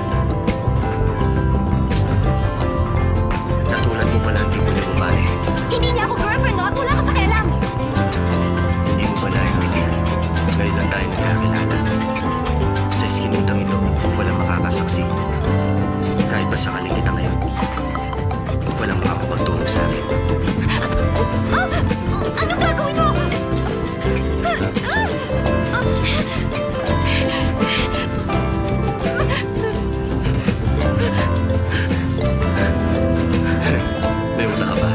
Natulad mo pala ang tipo niya babae. Hindi niya ako girlfriend, no? At wala ka pakialam! Hindi mo ba naiintindihan? Ngayon lang tayo nagkakilala. Sa iskinutang ito, walang makakasaksi. Kahit pa sakaling kita ngayon, walang makakapagturo sa akin. Anong gagawin mo? May utak ka ba?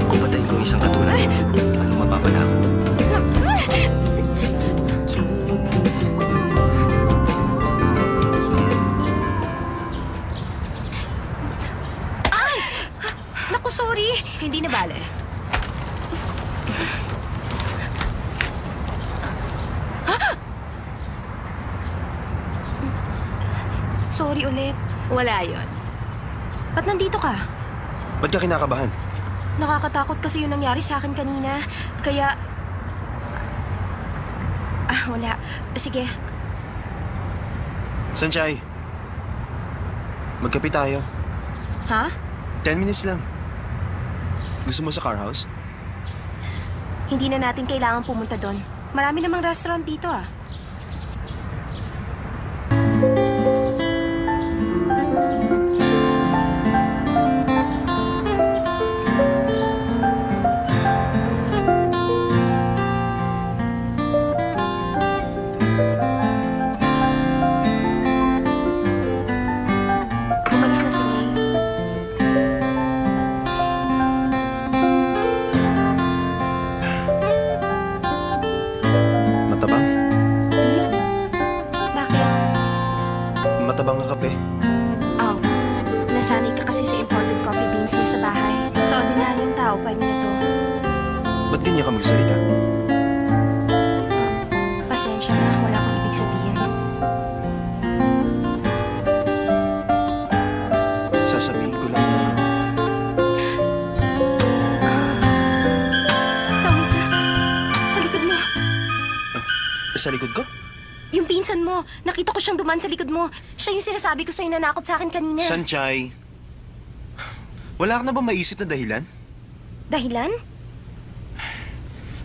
Kung patayin ko isang katulad, anong mapapala ko? Naku, sorry. Hindi na bale. Sorry ulit. Wala yon. Ba't nandito ka? Ba't ka kinakabahan? Nakakatakot kasi yung nangyari sa akin kanina. Kaya... wala. Sige. Sanchai, magkape tayo. Ha? 10 minutes lang. Gusto mo sa car house? Hindi na natin kailangan pumunta doon. Marami namang restaurant dito Umalis na si May. Matabang? Pasensya na, wala akong ibig sabihin. Sasabihin ko lang na... Tawag sa likod mo. Sa likod ko? Yung pinsan mo, nakita ko siyang duman sa likod mo. Siya yung sinasabi ko sa'yo na nakot sa akin kanina. Sanchay, wala ka na ba maisip na dahilan? Dahilan?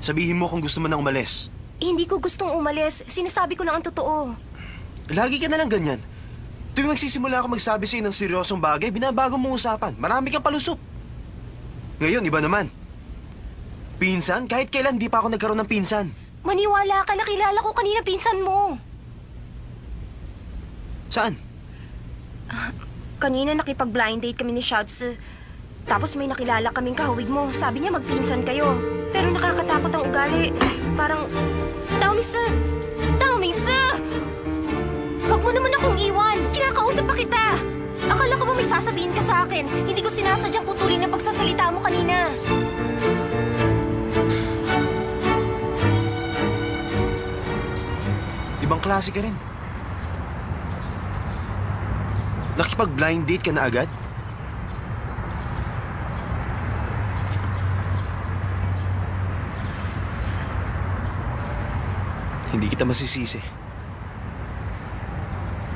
Sabihin mo kung gusto mo nang umalis. Hindi ko gustong umalis. Sinasabi ko lang ang totoo. Lagi ka na lang ganyan. Tuwing magsisimula ako magsabi sa'yo ng seryosong bagay, binabago mo usapan. Marami kang palusot. Ngayon, iba naman. Pinsan? Kahit kailan di pa ako nagkaroon ng pinsan. Maniwala ka, nakilala ko kanina pinsan mo. Saan? Kanina nakipag-blind date kami ni Shouts. Tapos may nakilala kaming kahawig mo. Sabi niya magpinsan kayo. Pero nakakatakot ang ugali. Parang, Taomisa! Taomisa! Wag mo naman akong iwan. Kinakausap pa kita. Akala ko ba may sasabihin ka sa akin? Hindi ko sinasadyang putulin ang pagsasalita mo kanina. Ibang klase ka rin. Nakipag-blind date ka na agad? Hindi kita masisisi.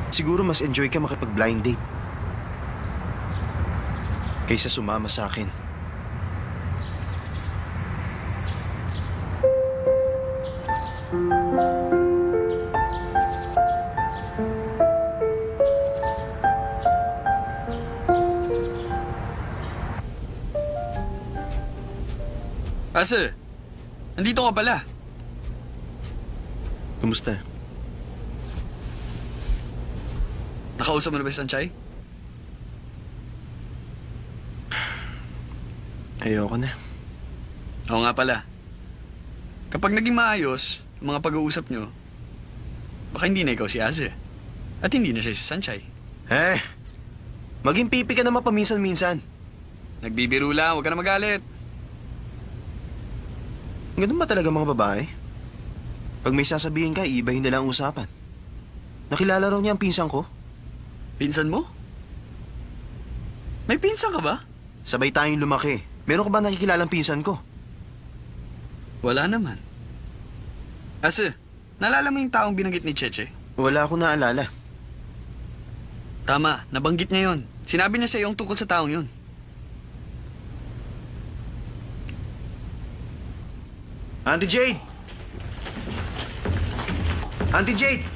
Siguro mas enjoy ka makipag-blind date kaysa sumama sa akin. Ase, nandito ka pala. Kumusta? Nakausap mo na ba si Sanchay? Ayoko na. Oo nga pala. Kapag naging maayos ang mga pag-uusap nyo, baka hindi na ikaw si Aze. At hindi na siya si Sanchay. Maging pipi ka naman paminsan-minsan. Nagbibiro lang, huwag ka na magalit. Ganun ba talaga mga babae? Pag may sasabihin ka, iibahin na lang ang usapan. Nakilala raw niya ang pinsan ko. Pinsan mo? May pinsan ka ba? Sabay tayong lumaki. Meron ka ba nakikilalang pinsan ko? Wala naman. Ase, naalala mo yung taong binanggit ni Cheche? Wala akong naalala. Tama, nabanggit niya yon. Sinabi niya sa iyo ang tungkol sa taong yun. Auntie Jade! Auntie Jade!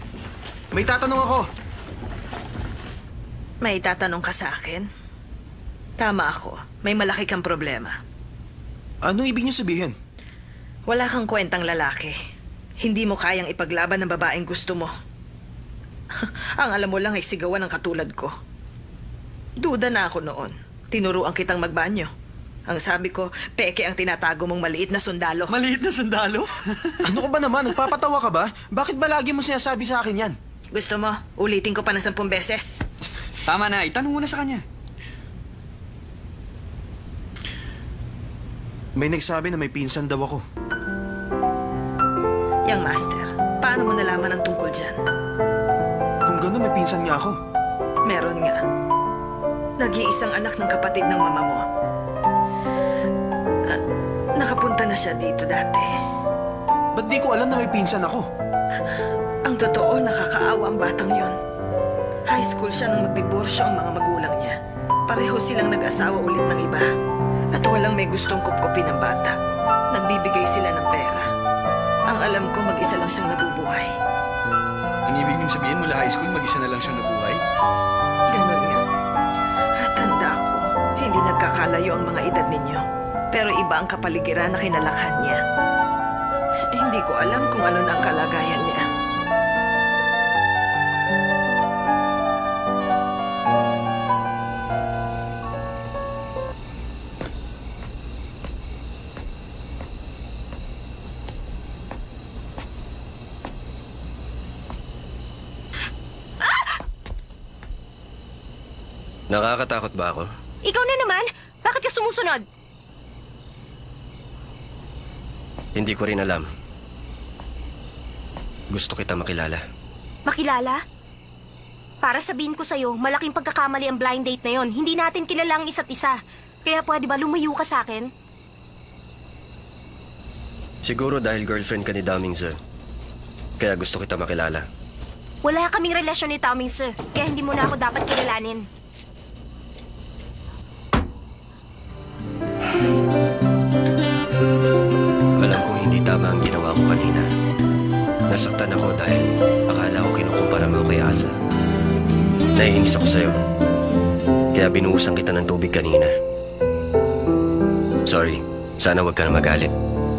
May tatanong ako. May tatanong ka sa akin? Tama ako. May malaki kang problema. Ano ibig niyo sabihin? Wala kang kwentang lalaki. Hindi mo kayang ipaglaban ng babaeng gusto mo. Ang alam mo lang ay sigawan ng katulad ko. Duda na ako noon. Tinuruan kitang magbanyo. Ang sabi ko, peke ang tinatago mong maliit na sundalo. Maliit na sundalo? Ano ka ba naman? Nagpapatawa ka ba? Bakit ba lagi mo sinasabi sa akin yan? Gusto mo, ulitin ko pa ng 10 beses. Tama na, itanong mo na sa kanya. May nagsabi na may pinsan daw ako. Yang master, paano mo nalaman ang tungkol dyan? Kung gano'n, may pinsan nga ako. Meron nga. Nag-iisang anak ng kapatid ng mama mo. Nakapunta na siya dito dati. Ba't di ko alam na may pinsan ako? Ang totoo, nakakaawa ang batang yon. High school siya nang magdiborsyo ang mga magulang niya. Pareho silang nag-asawa ulit ng iba. At walang may gustong kupkupin ng bata. Nagbibigay sila ng pera. Ang alam ko, mag-isa lang siyang nabubuhay. Ang ibig niyong sabihin mula high school, mag-isa na lang siyang nabuhay? Ganun nga. At tanda ko, hindi nagkakalayo ang mga edad ninyo. Pero iba ang kapaligiran na kinalakhan niya. Hindi ko alam kung ano na ang kalagayan niya. Nakakatakot ba ako? Ikaw na naman? Bakit ka sumusunod? Hindi ko rin alam. Gusto kita makilala. Makilala? Para sabihin ko sa'yo, malaking pagkakamali ang blind date na yon. Hindi natin kilala ang isa't isa. Kaya pwede ba lumayo ka sa akin? Siguro dahil girlfriend ka ni Daming Sir. Kaya gusto kita makilala. Wala kaming relasyon ni Tommy, sir. Kaya hindi mo na ako dapat kilalanin. Alam kong hindi tama ang ginawa ko kanina. Nasaktan ako dahil akala ko kinukumpara mo kay Asa. Naiinis ako sa'yo. Kaya binuhusan kita ng tubig kanina. Sorry. Sana wag ka na magalit.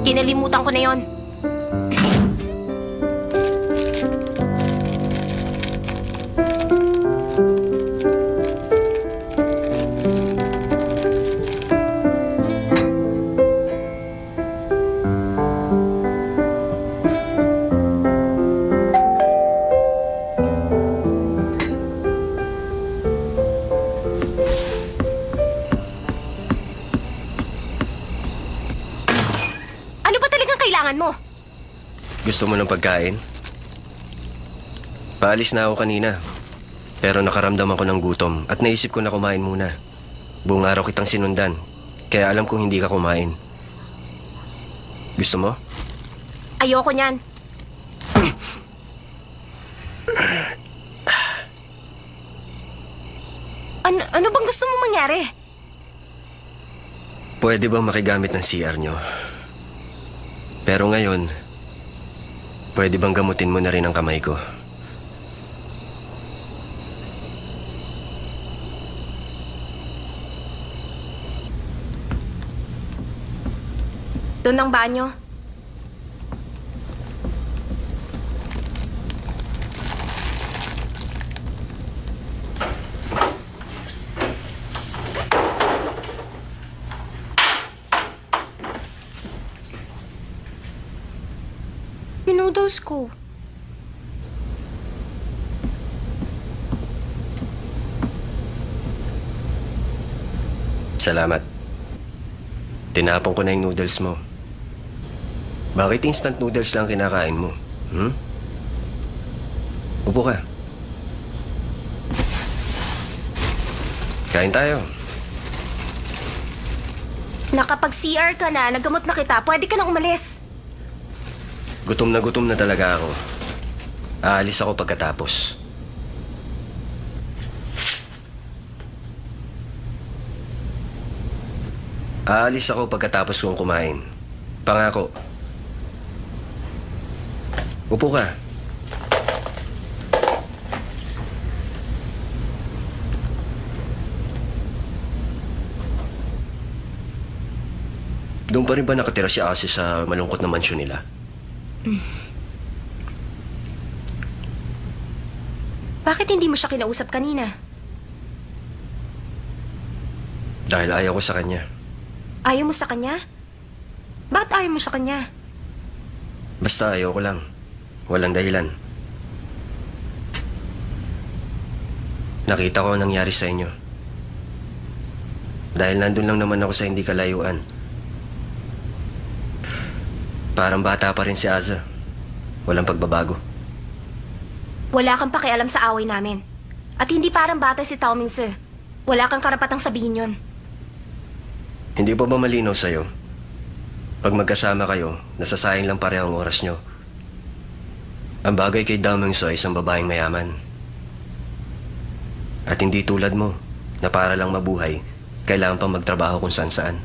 Kinalimutan ko na yon. Ano ba talagang kailangan mo? Gusto mo ng pagkain? Paalis na ako kanina. Pero nakaramdam ako ng gutom at naisip ko na kumain muna. Buong araw kitang sinundan. Kaya alam kong hindi ka kumain. Gusto mo? Ayoko niyan. Ano bang gusto mong mangyari? Pwede bang makigamit ng CR nyo? Pero ngayon, pwede bang gamutin mo na rin ang kamay ko? Doon ang banyo. Yung noodles ko. Salamat. Tinapon ko na yung noodles mo. Bakit instant noodles lang kinakain mo? Upo ka. Kain tayo. Nakapag-CR ka na, nagamot na kita, pwede ka nang umalis. Gutom na talaga ako. Aalis ako pagkatapos. Aalis ako pagkatapos kong kumain. Pangako. Upo ka. Doon pa rin ba nakatira si Ase sa malungkot na mansyon nila? Bakit hindi mo siya kinausap kanina? Dahil ayaw ko sa kanya. Ayaw mo sa kanya? Bakit ayaw mo sa kanya? Basta ayaw ko lang. Walang dahilan. Nakita ko ang nangyari sa inyo. Dahil nandun lang naman ako sa hindi kalayuan. Parang bata pa rin si Aza. Walang pagbabago. Wala kang pakialam sa away namin. At hindi parang bata si Taoming, sir. Wala kang karapatang sabihin yon. Hindi pa ba malinaw sa'yo? Pag magkasama kayo, nasasayang lang pareho ang oras nyo. Ang bagay kay Daming So ay isang babaeng mayaman. At hindi tulad mo, na para lang mabuhay, kailangan pang magtrabaho kung saan-saan.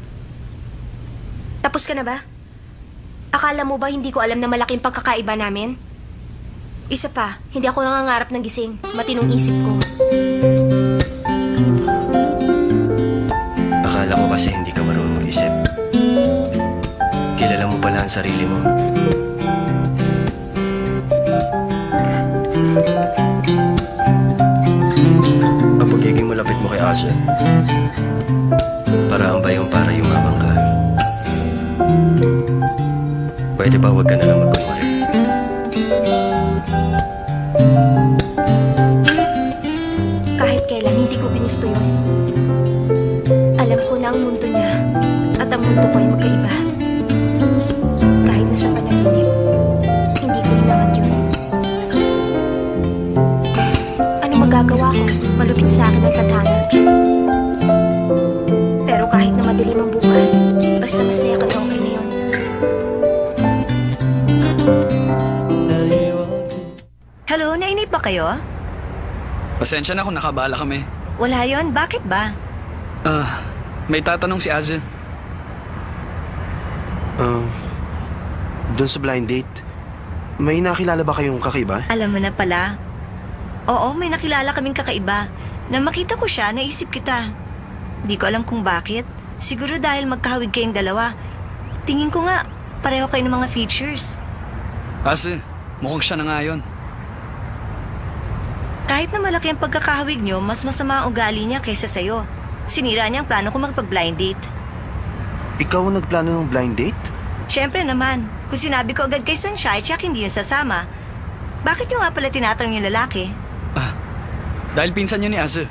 Tapos ka na ba? Akala mo ba hindi ko alam na malaking pagkakaiba namin? Isa pa, hindi ako nangangarap ng gising. Matinong isip ko. Akala ko kasi hindi ka marunong mag-isip. Kilala mo pala ang sarili mo. Ang pagiging malapit mo kay Asha, para ang bayong para yumamang ka. Pwede ba wag ka na lang magkunwari? Kahit kailan, hindi ko ginusto yun. Alam ko na ang mundo niya at ang mundo ko ay magkaiba. Kahit nasa panaginip, hindi ko hinangad yun. Hello, nainip ba kayo? Pasensya na kung nakabala kami. Wala yon, bakit ba? May tatanong si Aze. Doon sa blind date, may nakilala ba kayong kakaiba? Alam mo na pala. Oo, may nakilala kaming kakaiba. Nang makita ko siya, naisip kita. Di ko alam kung bakit. Siguro dahil magkahawig kayong dalawa. Tingin ko nga, pareho kayo ng mga features. Aze, mukhang siya na nga yun. Kahit na malaki ang pagkakahawig nyo, mas masama ang ugali niya kaysa sa'yo. Sinira niya ang plano ko makipag-blind date. Ikaw ang nagplano ng blind date? Siyempre naman, kung sinabi ko agad kay Sunshine, tiyak hindi yun sasama. Bakit nyo nga pala tinatanong yung lalaki? Dahil pinsan niyo ni Aze.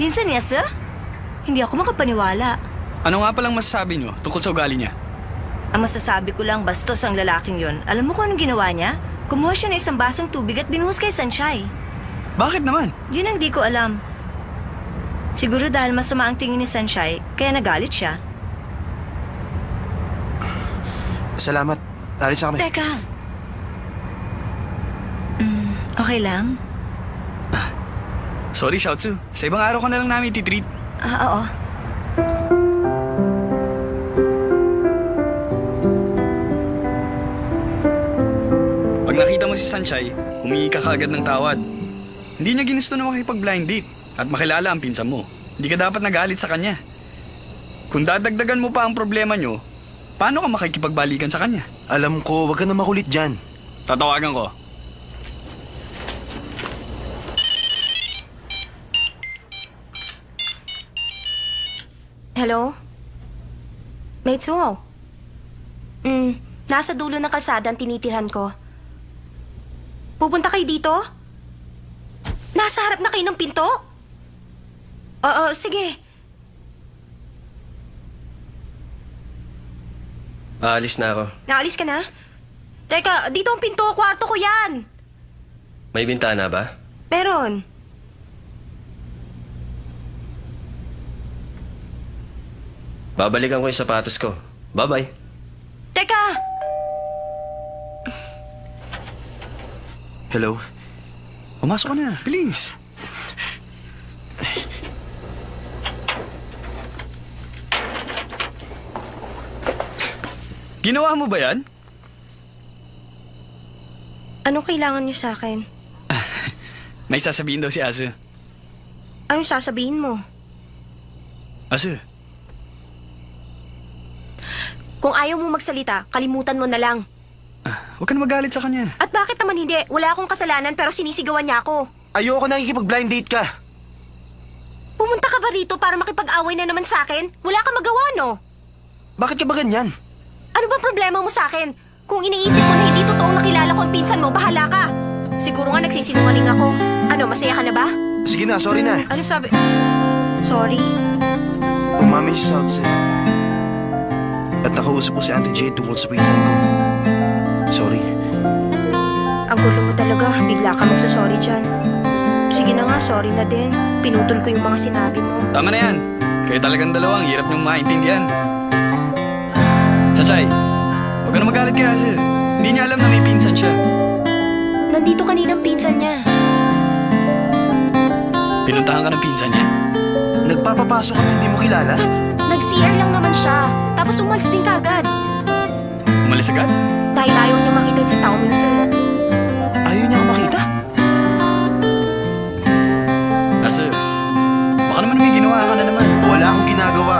Pinsan niya, sir? Hindi ako makapaniwala. Ano nga palang masasabi niyo tungkol sa ugali niya? Ang masasabi ko lang, bastos ang lalaking yon. Alam mo kung anong ginawa niya? Kumuha siya ng isang basong tubig at binuhos kay Sunshine. Bakit naman? Yun ang di ko alam. Siguro dahil masama ang tingin ni Sunshine, kaya nagalit siya. Salamat. Alis na kami. Teka. Okay lang? Sorry, Xiaotsu. Sa ibang araw ko na lang namin ititreat. Oo. Pag nakita mo si Sanchai, humingi ka kaagad ng tawad. Hindi niya ginusto na makipag-blind date at makilala ang pinsan mo. Hindi ka dapat nagalit sa kanya. Kung dadagdagan mo pa ang problema niyo, paano ka makikipagbalikan sa kanya? Alam ko, wag ka na makulit dyan. Tatawagan ko. Hello? May Tsuo. Nasa dulo ng kalsada ang tinitirhan ko. Pupunta kayo dito? Nasa harap na kayo ng pinto? Oo, sige. Aalis na ako. Naalis ka na? Teka, dito ang pinto. Kwarto ko yan. May bintana ba? Meron. Babalikan ko yung sapatos ko. Bye-bye. Teka! Hello? Pumasok ka na, please. Ginawa mo ba yan? Anong kailangan niyo sa akin? May sasabihin daw si Aze. Anong sasabihin mo? Aze, Kung ayaw mo magsalita, kalimutan mo na lang. huwag ka na magalit sa kanya. At bakit naman hindi? Wala akong kasalanan pero sinisigawan niya ako. Ayoko nakikipag-blind date ka. Pumunta ka ba rito para makipag-away na naman sa akin? Wala kang magawa, no? Bakit ka ba ganyan? Ano ba problema mo sa akin? Kung iniisip mo na hindi totoong nakilala ko ang pinsan mo, bahala ka. Siguro nga nagsisinungaling ako. Ano, masaya ka na ba? Sige na, sorry na. Ano sabi? Sorry. Umamin siya sa outset. At nakausap ko si Auntie Jade tungkol sa pinsan ko. Sorry. Ang gulo mo talaga. Bigla ka magsasorry dyan. Sige na nga, sorry na din. Pinutol ko yung mga sinabi mo. Tama na yan. Kayo talagang dalawa, ang hirap niyong maintindihan. Sachay, huwag ka na magalit kay Aze. Hindi niya alam na may pinsan siya. Nandito kaninang pinsan niya. Pinuntahan ka ng pinsan niya. Nagpapapasok ka na hindi mo kilala? Nag-CR lang naman siya. Tapos umalis din kagad. Umalis agad? Dahil ayaw niya makita si Tao Mingse. Ayaw niya ako makita? Aze, baka naman may ginawa ka na naman. Wala akong ginagawa.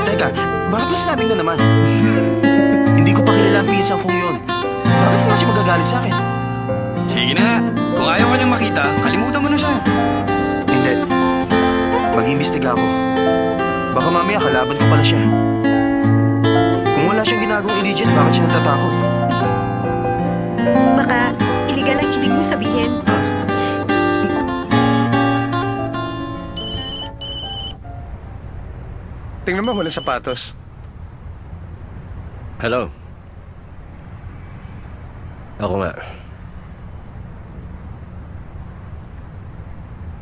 Teka, bakit mo sinabing na naman? Hindi ko pa kilala ang pinsan kong yun. Bakit mo kasi magagalit sa akin? Sige na nga. Kung ayaw ka niyang makita, kalimutan mo na siya. Hindi. Mag-iimbestiga ako. Baka mamaya kalaban ko pala siya. Kung wala siyang ginagawang illegit, bakit siya natatakot? Baka iligal ang ibig mo sabihin. Tingnan mo, walang sapatos. Hello? Ako nga.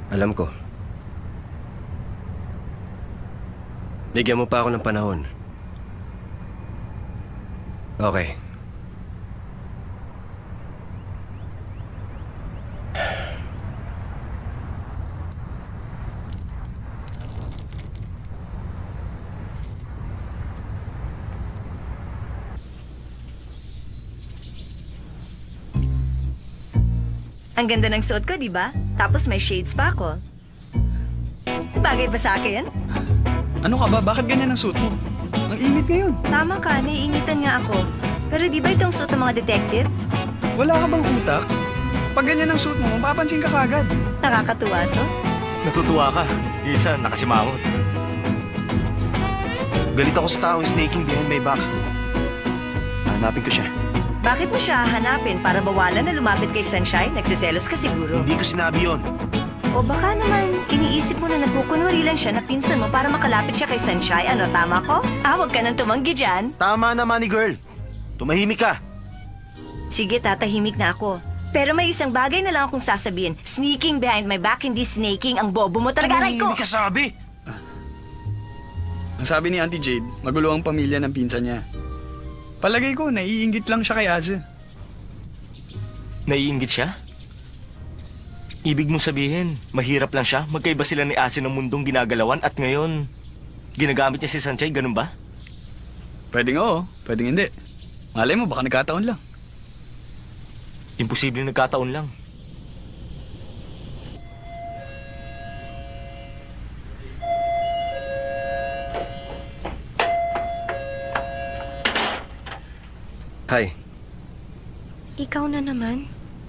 Alam ko. Bigyan mo pa ako ng panahon. Okay. Ang ganda ng suot ko, di ba? Tapos may shades pa ako. Bagay ba sa akin? Ano ka ba? Bakit ganyan ang suit mo? Ang init ngayon. Tama ka, naiinitan nga ako. Pero di ba itong suot ng mga detective? Wala ka bang utak? Pag ganyan ang suit mo, mapapansin ka kagad. Nakakatuwa to. Natutuwa ka. Yung isa, nakasimangot. Galit ako sa taong snaking behind my back. Hanapin ko siya. Bakit mo siya hahanapin para bawalan na lumapit kay Sunshine? Nagsiselos ka siguro. Hindi ko sinabi yon. O baka naman, iniisip mo na nagkukunwari lang siya na pinsan mo para makalapit siya kay Sunshine. Ano, tama ko? Huwag ka nang tumanggi dyan. Tama na, money girl. Tumahimik ka. Sige, tatahimik na ako. Pero may isang bagay na lang akong sasabihin. Sneaking behind my back, hindi snaking. Ang bobo mo talaga, aray ko! Hindi ka sabi. Ang sabi ni Auntie Jade, magulo ang pamilya ng pinsan niya. Palagay ko, naiinggit lang siya kay Aze. Naiinggit siya? Ibig mong sabihin, mahirap lang siya? Magkaiba sila ni Ase ng mundong ginagalawan at ngayon, ginagamit niya si Sanchay, ganun ba? Pwedeng oo, pwedeng hindi. Malay mo, baka nagkataon lang. Imposibleng nagkataon lang. Hi. Ikaw na naman.